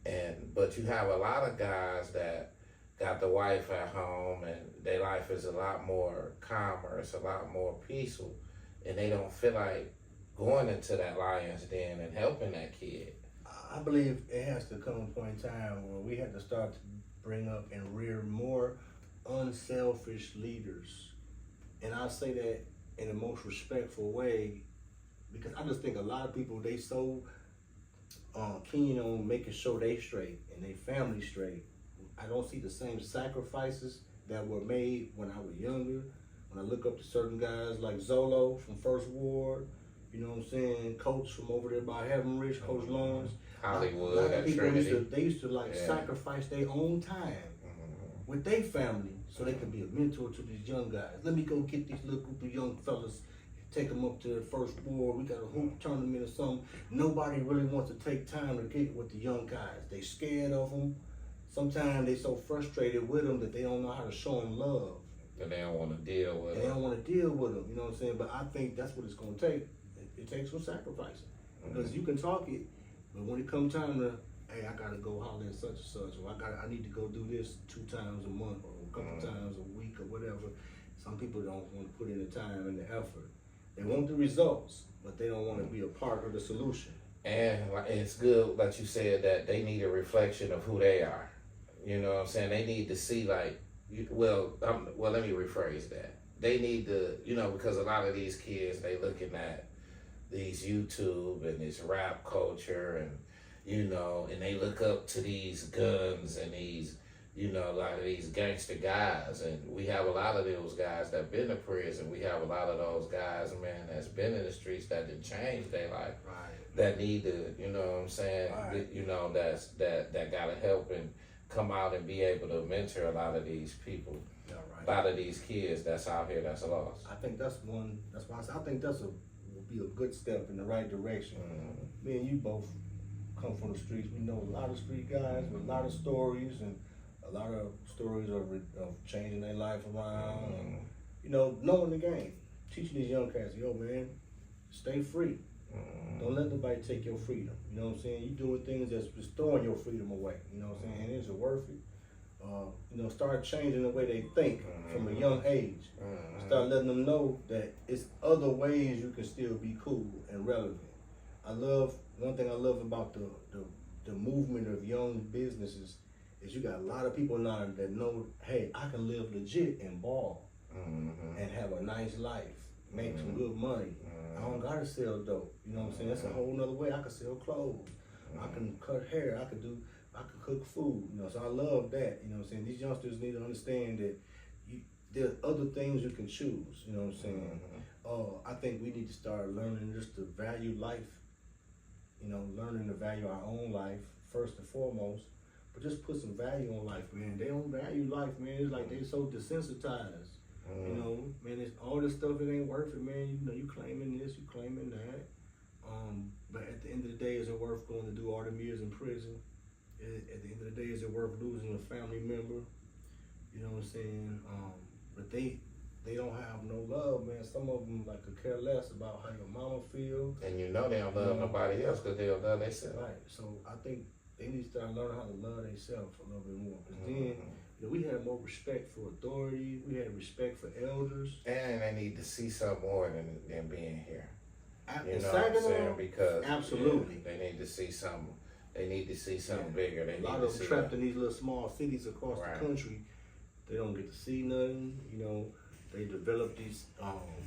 Speaker 1: them. But you have a lot of guys that got the wife at home, and their life is a lot more calmer. It's a lot more peaceful, and they don't feel like going into that lion's den and helping that kid.
Speaker 2: I believe it has to come a point in time where we have to start to bring up and rear more unselfish leaders. And I say that in the most respectful way, because I just think a lot of people, they so keen on making sure they straight and they family straight. I don't see the same sacrifices that were made when I was younger. When I look up to certain guys like Zolo from First Ward, you know what I'm saying, Coach from over there by Heaven Ridge, Coach Lawrence.
Speaker 1: Hollywood,
Speaker 2: a lot of people
Speaker 1: Trinity.
Speaker 2: used to sacrifice their own time with their family so they could be a mentor to these young guys. Let me go get these little group of young fellas, take them up to the First Ward. We got a hoop tournament or something. Nobody really wants to take time to get with the young guys. They scared of them. Sometimes they so frustrated with them that they don't know how to show them love.
Speaker 1: And they don't want to deal with them.
Speaker 2: They don't want to deal with them, you know what I'm saying? But I think that's what it's going to take. It takes some sacrificing. Because you can talk it, but when it comes time to, hey, I got to go holler at such and such, or I need to go do this 2 times a month or a couple times a week or whatever. Some people don't want to put in the time and the effort. They want the results, but they don't want to be a part of the solution.
Speaker 1: And it's good that you said that they need a reflection of who they are. You know what I'm saying? They need to see well, let me rephrase that. They need to, because a lot of these kids, they looking at these YouTube and this rap culture and, and they look up to these guns and these, a lot of these gangster guys. And we have a lot of those guys that been to prison. We have a lot of those guys, man, that's been in the streets that didn't change their life.
Speaker 2: Right.
Speaker 1: That need to, you know what I'm saying,
Speaker 2: Right.
Speaker 1: that gotta help and come out and be able to mentor a lot of these people,
Speaker 2: Yeah, right.
Speaker 1: a lot of these kids that's out here that's lost.
Speaker 2: I think that's why I said, I think will be a good step in the right direction.
Speaker 1: Mm-hmm.
Speaker 2: Me and you both come from the streets. We know a lot of street guys with a lot of stories and a lot of stories of changing their life around and, knowing the game. Teaching these young cats, yo man, stay free. Don't let nobody take your freedom. You know what I'm saying? You doing things that's just throwing your freedom away. You know what I'm saying? And is it worth it? Start changing the way they think from a young age. Start letting them know that it's other ways you can still be cool and relevant. One thing I love about the movement of young businesses is you got a lot of people now that know, hey, I can live legit and ball and have a nice life, make some good money. I don't gotta sell dope. You know what I'm saying? That's a whole nother way. I can sell clothes. I can cut hair. I could cook food. So I love that. You know what I'm saying? These youngsters need to understand that there's other things you can choose. You know what I'm saying? I think we need to start learning just to value life. Learning to value our own life first and foremost. But just put some value on life, man. They don't value life, man. It's like they so desensitized. Man, it's all this stuff, it ain't worth it, man. You claiming this, you claiming that. But at the end of the day, is it worth going to do all them years in prison? At the end of the day, is it worth losing a family member? You know what I'm saying? But they don't have no love, man. Some of them could care less about how your mama feel.
Speaker 1: And they don't love nobody else because they'll love themselves.
Speaker 2: Right. So I think they need to start learning how to love themselves a little bit more. Because then, we had more respect for authority. We had respect for elders.
Speaker 1: And they need to see something more than being here.
Speaker 2: You know what I'm saying?
Speaker 1: Because
Speaker 2: absolutely,
Speaker 1: they need to see something. They need to see something bigger.
Speaker 2: A lot of them trapped in these little small cities across the country. They don't get to see nothing. They develop these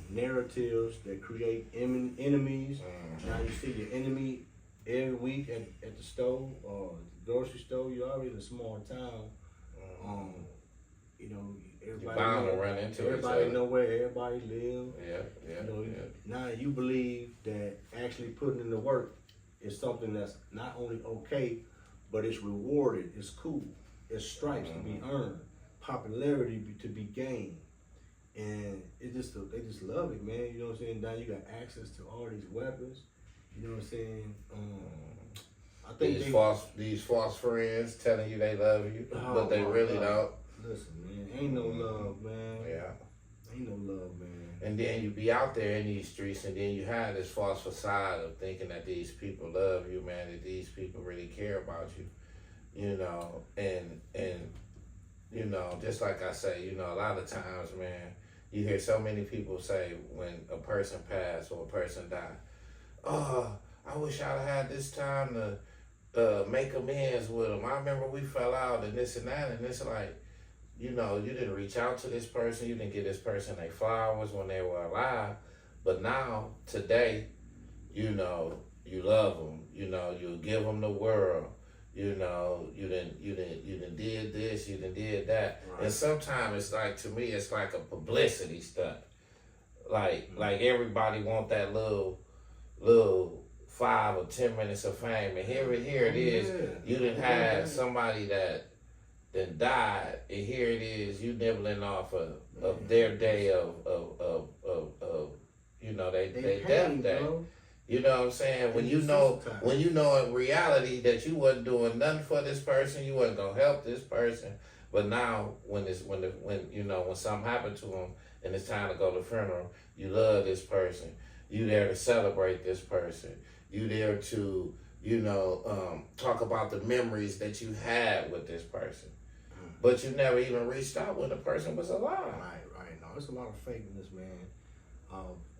Speaker 2: narratives that create enemies. Now you see your enemy every week at the store or the grocery store. You're already in a small town. Everybody
Speaker 1: bound to run into
Speaker 2: everybody know where everybody live.
Speaker 1: Yeah.
Speaker 2: Now you believe that actually putting in the work is something that's not only okay, but it's rewarded. It's cool. It's stripes to be earned, popularity to be gained, and they just love it, man. You know what I'm saying? Now you got access to all these weapons. You know what I'm saying? I think
Speaker 1: these false friends telling you they love you, but they really don't.
Speaker 2: Listen, man, ain't no love, man.
Speaker 1: Yeah.
Speaker 2: Ain't no love, man.
Speaker 1: And then you be out there in these streets, and then you have this false facade of thinking that these people love you, man, that these people really care about you, and just like I say, a lot of times, man, you hear so many people say when a person passed or a person died, oh, I wish I'd had this time to make amends with them. I remember we fell out and this and that, and it's like, you didn't reach out to this person. You didn't give this person their flowers when they were alive. But now, today, you love them. You give them the world. You done did this. You done did that. Right. And sometimes it's like, to me, it's like a publicity stunt. Like everybody want that little 5 or 10 minutes of fame, and here it is. You done had somebody that then died, and here it is, you nibbling off of their day of they death day.
Speaker 2: Bro.
Speaker 1: You know what I'm saying? When you know in reality that you wasn't doing nothing for this person, you wasn't gonna help this person, but now when something happened to them and it's time to go to the funeral, you love this person. You there to celebrate this person. You there to talk about the memories that you had with this person. But you never even reached out when the person was alive.
Speaker 2: Right. No, it's a lot of fakeness, man.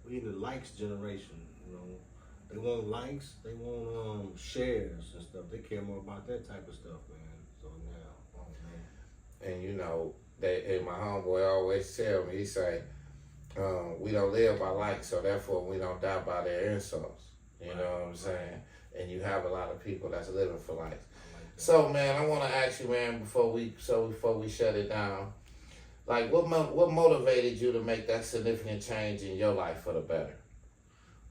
Speaker 2: we in the likes generation. You know, they want likes, they want shares and stuff. They care more about that type of stuff, man. So now, oh man.
Speaker 1: And you know, and my homeboy always tell me, he say, we don't live by likes, so therefore we don't die by their insults. You know what I'm saying? And you have a lot of people that's living for likes. So man, I want to ask you, man, before we shut it down, like what motivated you to make that significant change in your life for the better?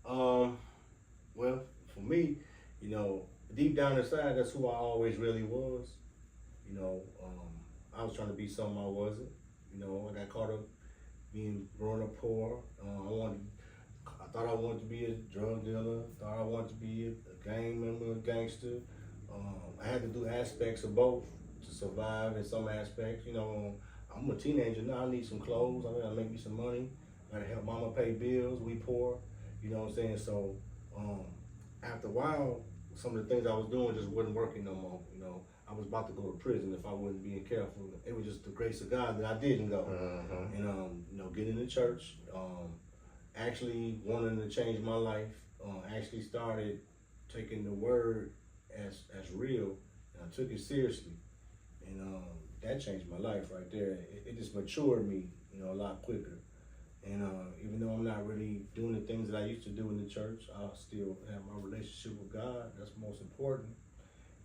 Speaker 2: Well, for me, you know, deep down inside, that's who I always really was. You know, I was trying to be something I wasn't. You know, I got caught up growing up poor. I thought I wanted to be a drug dealer. Thought I wanted to be a gang member, a gangster. I had to do aspects of both to survive in some aspects. You know, I'm a teenager now. I need some clothes. I gotta make me some money. I gotta help mama pay bills. We poor. You know what I'm saying? So after a while, some of the things I was doing just wasn't working no more. You know, I was about to go to prison if I wasn't being careful. It was just the grace of God that I didn't go.
Speaker 1: Mm-hmm.
Speaker 2: And you know, getting to church, actually wanting to change my life, actually started taking the word as real, and I took it seriously, and that changed my life right there. It just matured me, you know, a lot quicker. And even though I'm not really doing the things that I used to do in the church, I still have my relationship with God. That's most important.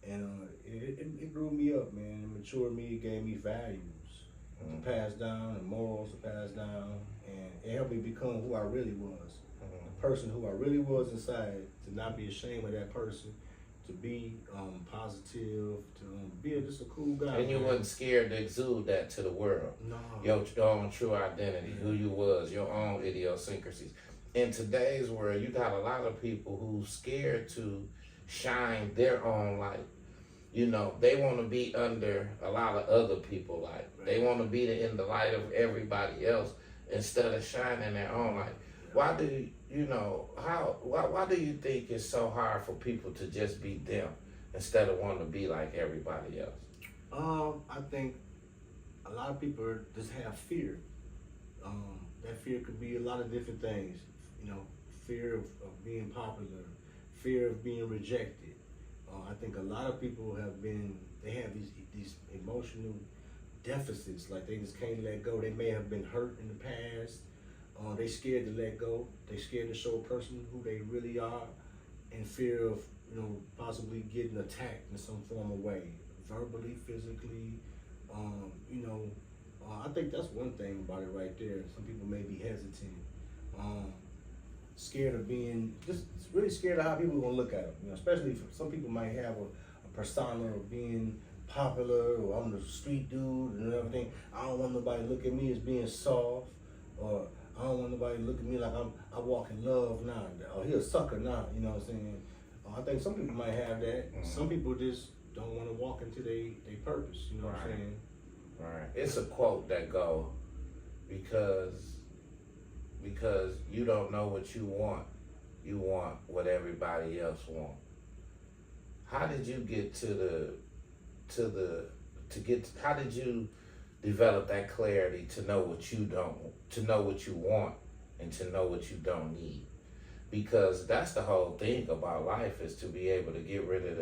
Speaker 2: And it grew me up, man. It matured me. It gave me values to pass down and morals to pass down. And it helped me become who I really was. The person who I really was inside, to not be ashamed of that person, to be positive, to be just a cool guy.
Speaker 1: And you wasn't scared to exude that to the world.
Speaker 2: No.
Speaker 1: Your own true identity, who you was, your own idiosyncrasies. In today's world, you got a lot of people who's scared to shine their own light. You know, they want to be under a lot of other people's light. Right. They want to be in the light of everybody else instead of shining their own light. Why do why do you think it's so hard for people to just be them instead of wanting to be like everybody else?
Speaker 2: I think a lot of people just have fear. That fear could be a lot of different things. You know, fear of being popular, fear of being rejected. I think a lot of people have these emotional deficits, like they just can't let go. They may have been hurt in the past. They scared to let go. They scared to show a person who they really are, in fear of, you know, possibly getting attacked in some form of way, verbally, physically. You know, I think that's one thing about it right there. Some people may be hesitant, scared of being, just really scared of how people are gonna look at them. You know, especially if some people might have a persona of being popular, or I'm the street dude and everything. I don't want nobody to look at me as being soft, or I don't want nobody to look at me like I walk in love now, or he a sucker now. You know what I'm saying? I think some people might have that. Some people just don't want to walk into their purpose. You know what I'm saying?
Speaker 1: Right. It's a quote that go, because you don't know what you want what everybody else want. How did you get how did you develop that clarity to know what you want and to know what you don't need? Because that's the whole thing about life, is to be able to get rid of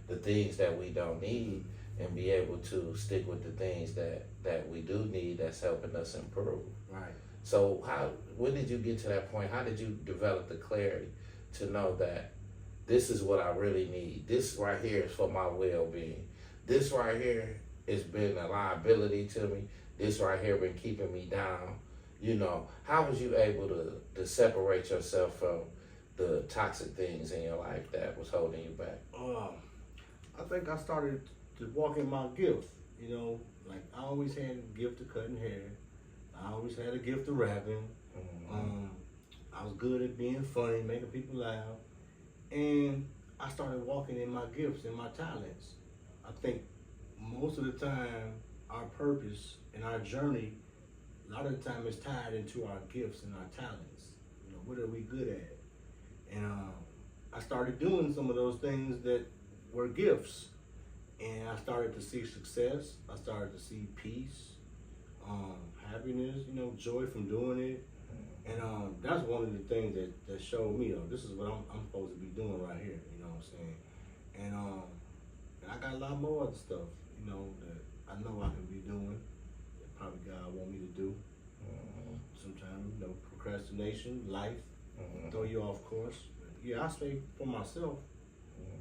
Speaker 1: the things that we don't need and be able to stick with the things that we do need, that's helping us improve.
Speaker 2: Right.
Speaker 1: So when did you get to that point? How did you develop the clarity to know that this is what I really need? This right here is for my well-being. This right here has been a liability to me. This right here been keeping me down. You know, how was you able to separate yourself from the toxic things in your life that was holding you back?
Speaker 2: I think I started to walk in my gift. You know, like I always had a gift of cutting hair. I always had a gift of rapping. I was good at being funny, making people laugh. And I started walking in my gifts and my talents. I think most of the time, our purpose and our journey, a lot of the time, is tied into our gifts and our talents. You know, what are we good at? And I started doing some of those things that were gifts. And I started to see success. I started to see peace, happiness, you know, joy from doing it. And that's one of the things that showed me, this is what I'm supposed to be doing right here, you know what I'm saying? And I got a lot more other stuff, you know, that I know I can be doing, that probably God want me to do. Sometimes, you know, procrastination, life, throw you off course. But yeah, I say for myself,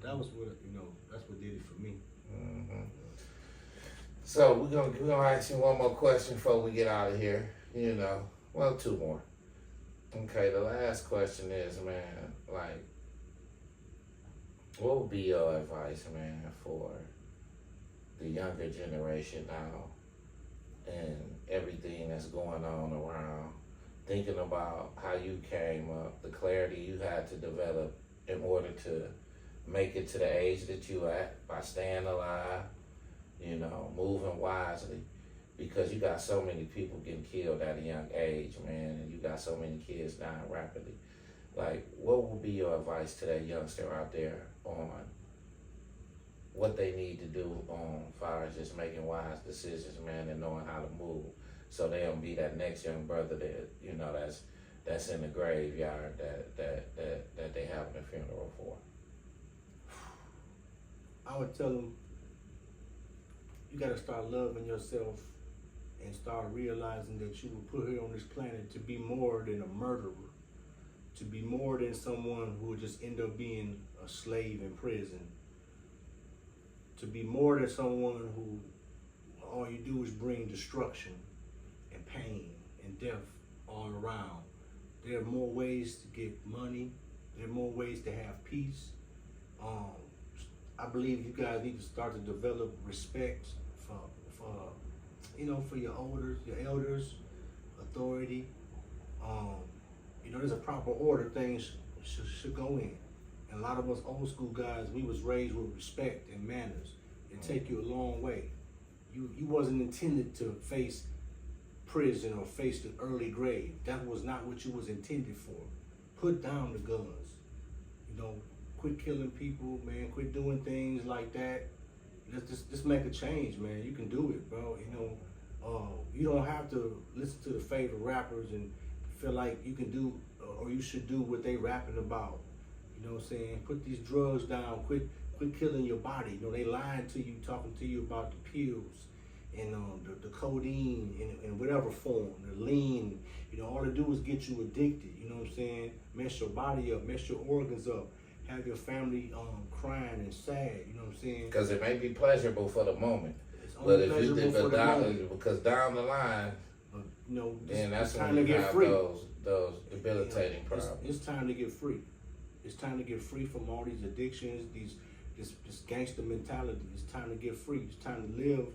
Speaker 2: that was what, you know, that's what did it for me.
Speaker 1: So we're gonna ask you one more question before we get out of here. You know, well, two more. Okay, the last question is, man, like, what would be your advice, man, for the younger generation now and everything that's going on around, thinking about how you came up, the clarity you had to develop in order to make it to the age that you at by staying alive, you know, moving wisely, because you got so many people getting killed at a young age, man, and you got so many kids dying rapidly. Like, what would be your advice to that youngster out there on what they need to do on far as just making wise decisions, man, and knowing how to move, so they don't be that next young brother that, you know, that's in the graveyard that they having a funeral for?
Speaker 2: I would tell them, you gotta start loving yourself and start realizing that you were put here on this planet to be more than a murderer, to be more than someone who would just end up being a slave in prison, to be more than someone who all you do is bring destruction and pain and death all around. There are more ways to get money. There are more ways to have peace. I believe you guys need to start to develop respect for you know, for your elders, authority. You know, there's a proper order things should go in. And a lot of us old school guys, we was raised with respect and manners. It take you a long way. You wasn't intended to face prison or face the early grave. That was not what you was intended for. Put down the guns. You know, quit killing people, man. Quit doing things like that. Let's just make a change, man. You can do it, bro. You know, you don't have to listen to the favorite rappers and feel like you can do or you should do what they rapping about. You know what I'm saying? Put these drugs down. Quit killing your body. You know, they lying to you, talking to you about the pills and the codeine in whatever form, the lean. You know, all they do is get you addicted. You know what I'm saying? Mess your body up, mess your organs up. Have your family crying and sad, you know what I'm saying?
Speaker 1: Because it may be pleasurable for the moment, but if you did because down the line,
Speaker 2: you know,
Speaker 1: then that's
Speaker 2: time
Speaker 1: when
Speaker 2: to
Speaker 1: you
Speaker 2: get
Speaker 1: have
Speaker 2: free.
Speaker 1: those debilitating problems.
Speaker 2: It's time to get free. It's time to get free from all these addictions, this gangster mentality. It's time to get free. It's time to live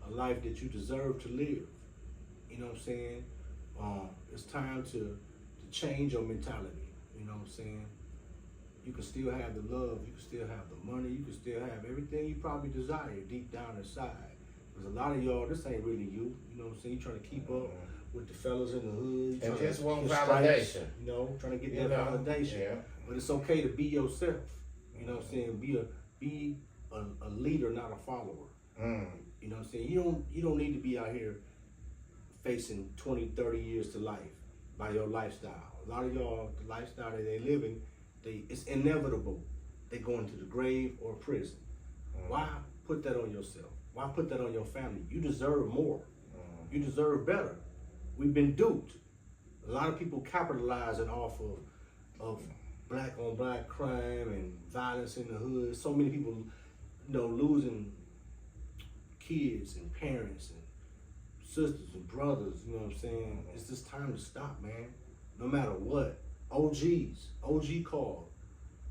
Speaker 2: a life that you deserve to live. You know what I'm saying? It's time to change your mentality. You know what I'm saying? You can still have the love, you can still have the money, you can still have everything you probably desire deep down inside. Because a lot of y'all, this ain't really you. You know what I'm saying? You trying to keep up with the fellas in the hood.
Speaker 1: And just want
Speaker 2: stripes,
Speaker 1: validation.
Speaker 2: you know, trying to get that validation.
Speaker 1: Yeah.
Speaker 2: But it's okay to be yourself. You know what I'm saying? Be a leader, not a follower. You know what I'm saying? You don't need to be out here facing 20, 30 years to life by your lifestyle. A lot of y'all, the lifestyle that they living, it's inevitable. They go into the grave or prison. Why put that on yourself? Why put that on your family? You deserve more. You deserve better. We've been duped. A lot of people capitalizing off of black on black crime and violence in the hood. So many people, you know, losing kids and parents and sisters and brothers. You know what I'm saying? It's just time to stop, man. No matter what. OG call.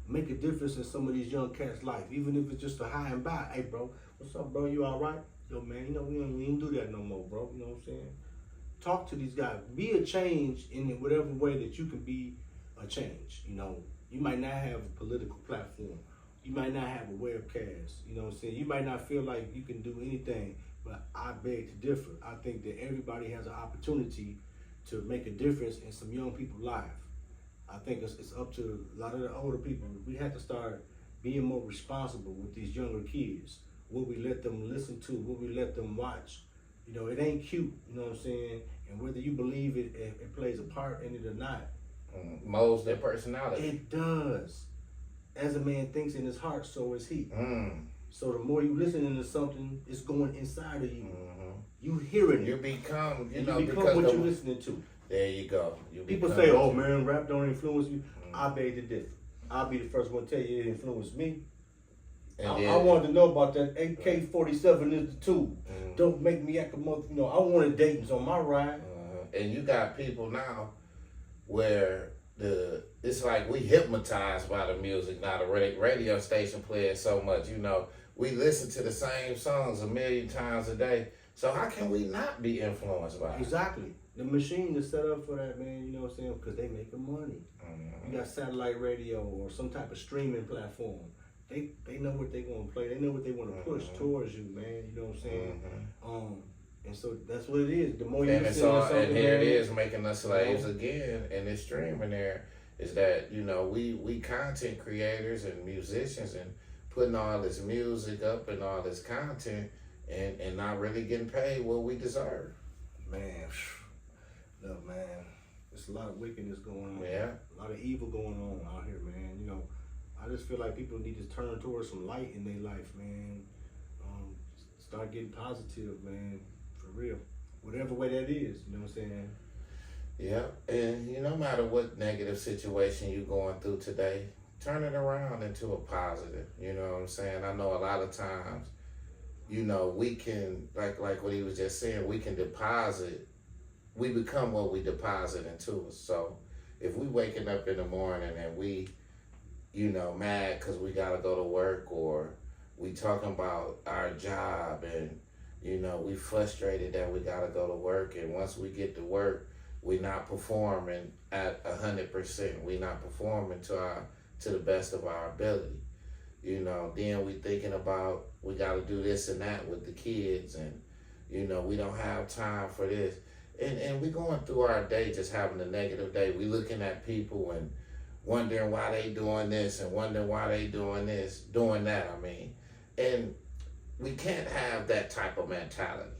Speaker 2: Make a difference in some of these young cats' life, even if it's just a hi and bye. Hey, bro, what's up, bro? You all right? Yo, man, you know, we don't do that no more, bro. You know what I'm saying? Talk to these guys. Be a change in whatever way that you can be a change. You know, you might not have a political platform. You might not have a webcast. You know what I'm saying? You might not feel like you can do anything, but I beg to differ. I think that everybody has an opportunity to make a difference in some young people's lives. I think it's up to a lot of the older people. We have to start being more responsible with these younger kids. What we let them listen to, what we let them watch. You know, it ain't cute, you know what I'm saying? And whether you believe it plays a part in it or not.
Speaker 1: Molds their personality.
Speaker 2: It does. As a man thinks in his heart, so is he. So the more you listening to something, it's going inside of you. You hearing it.
Speaker 1: You become, you
Speaker 2: become
Speaker 1: because
Speaker 2: what you listening to.
Speaker 1: There you go.
Speaker 2: People say, oh man, rap don't influence you. I beg to differ. I'll be the first one to tell you it influenced me. I wanted to know about that AK-47 is the tool. Don't make me act a mother. You know, I wanted Dayton's on my ride.
Speaker 1: And you got people now where it's like we hypnotized by the music now. The radio station plays so much. You know, we listen to the same songs a million times a day. So how can we not be influenced by it?
Speaker 2: Exactly. The machine is set up for that, man. You know what I'm saying? Because they making money. You got satellite radio or some type of streaming platform. They know what they want to play. They know what they want to push towards you, man. You know what I'm saying? And so that's what it is. The more you listen to something,
Speaker 1: and here it is making us slaves again in this streaming there. Is that, you know, we content creators and musicians and putting all this music up and all this content and not really getting paid what we deserve.
Speaker 2: Man, look, man, there's a lot of wickedness going on.
Speaker 1: Yeah.
Speaker 2: A lot of evil going on out here, man. You know, I just feel like people need to turn towards some light in their life, man. Start getting positive, man, for real. Whatever way that is, you know what I'm saying?
Speaker 1: Yeah, and no matter what negative situation you're going through today, turn it around into a positive. You know what I'm saying? I know a lot of times, you know, we can, like what he was just saying, we can we become what we deposit into us. So if we waking up in the morning and we, you know, mad because we got to go to work, or we talking about our job and, you know, we frustrated that we got to go to work, and once we get to work, we not performing at 100%. We not performing to the best of our ability. You know, then we thinking about we got to do this and that with the kids, and, you know, we don't have time for this. And we going through our day just having a negative day. We looking at people and wondering why they doing this and wondering why they doing that, I mean. And we can't have that type of mentality,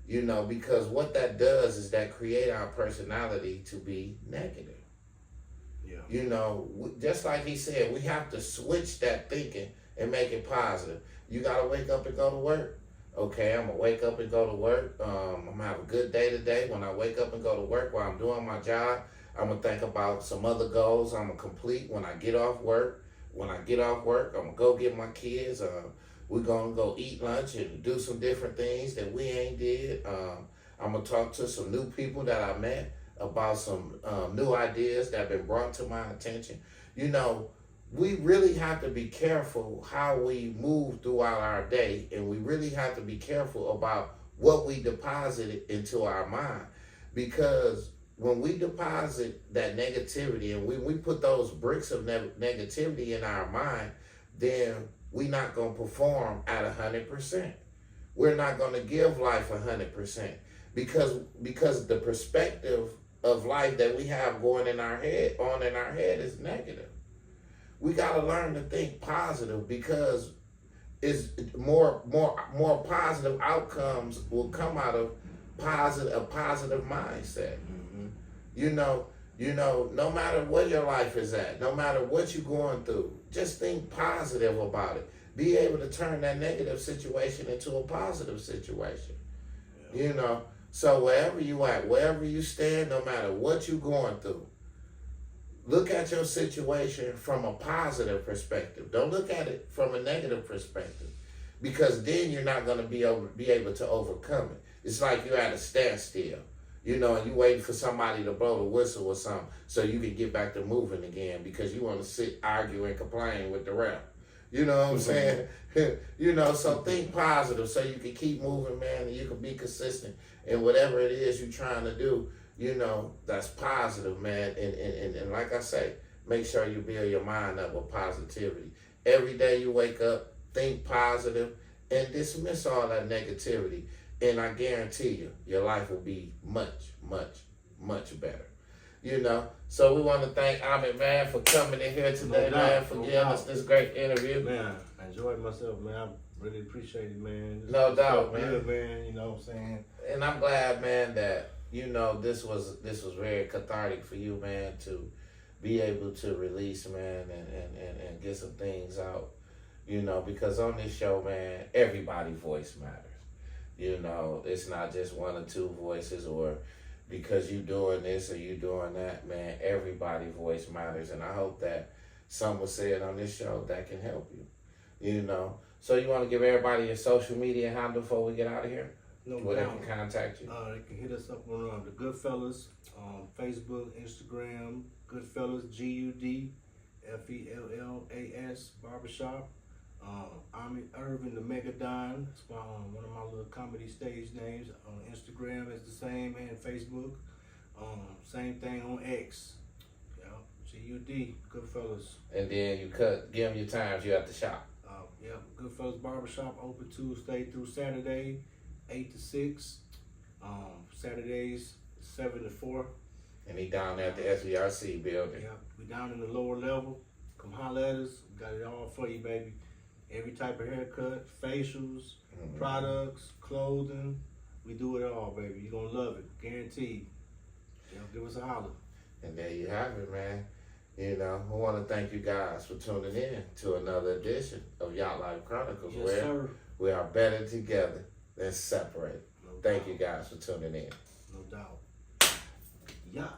Speaker 1: you know, because what that does is that create our personality to be negative.
Speaker 2: Yeah.
Speaker 1: You know, just like he said, we have to switch that thinking and make it positive. You got to wake up and go to work. Okay, I'm going to wake up and go to work. I'm going to have a good day today. When I wake up and go to work while I'm doing my job, I'm going to think about some other goals I'm going to complete when I get off work. When I get off work, I'm going to go get my kids. We're going to go eat lunch and do some different things that we ain't did. I'm going to talk to some new people that I met about some new ideas that have been brought to my attention. You know, we really have to be careful how we move throughout our day, and we really have to be careful about what we deposit into our mind, because when we deposit that negativity and we put those bricks of negativity in our mind, then we're not going to perform at 100%. We're not going to give life 100% because the perspective of life that we have going in our head is negative. We got to learn to think positive, because it's more positive outcomes will come out of a positive mindset. You know, no matter where your life is at, no matter what you're going through, just think positive about it. Be able to turn that negative situation into a positive situation. Yeah. You know, so wherever you at, wherever you stand, no matter what you're going through, look at your situation from a positive perspective. Don't look at it from a negative perspective, because then you're not going to be able to overcome it. It's like you're at a standstill, you know, and you waiting for somebody to blow the whistle or something so you can get back to moving again, because you want to sit, argue, and complain with the rep. You know what I'm saying? You know, so think positive so you can keep moving, man, and you can be consistent in whatever it is you're trying to do. You know, that's positive, man. And like I say, make sure you build your mind up with positivity. Every day you wake up, think positive and dismiss all that negativity. And I guarantee you, your life will be much, much, much better. You know, so we want to thank Ahmad, man, for coming in here today, man, for giving us this great interview.
Speaker 2: Man, I enjoyed myself, man. Really appreciate it, man.
Speaker 1: No
Speaker 2: This
Speaker 1: doubt,
Speaker 2: felt
Speaker 1: man.
Speaker 2: good, man. You know what I'm saying?
Speaker 1: And I'm glad, man, that this was very cathartic for you, man, to be able to release, man, and get some things out. Because on this show, man, everybody's voice matters. It's not just one or two voices, or because you doing this or you doing that, man. Everybody's voice matters, and I hope that some was said on this show that can help you. So you want to give everybody your social media handle before we get out of here?
Speaker 2: No
Speaker 1: Where
Speaker 2: doubt.
Speaker 1: they can contact you.
Speaker 2: They can hit us up on the Goodfellas, Facebook, Instagram, Goodfellas, GUDFELLAS Barbershop. I'm Ervin the Mega Don. It's one of my little comedy stage names. On Instagram is the same, and Facebook. Same thing on X. GUD, Goodfellas.
Speaker 1: And then you give them your times you at the shop.
Speaker 2: Goodfellas Barbershop open Tuesday through Saturday, 8 to 6. Saturdays, 7 to 4.
Speaker 1: And he down there at the SVRC building.
Speaker 2: We down in the lower level. Come holler at us. We got it all for you, baby. Every type of haircut, facials, products, clothing. We do it all, baby. You're going to love it. Guaranteed. Give us a holler.
Speaker 1: And there you have it, man. We want to thank you guys for tuning in to another edition of Yacht Life Chronicles,
Speaker 2: Yes,
Speaker 1: where
Speaker 2: sir.
Speaker 1: we are better together than separated.
Speaker 2: No
Speaker 1: Thank
Speaker 2: doubt.
Speaker 1: you guys for tuning in.
Speaker 2: No doubt. Yeah.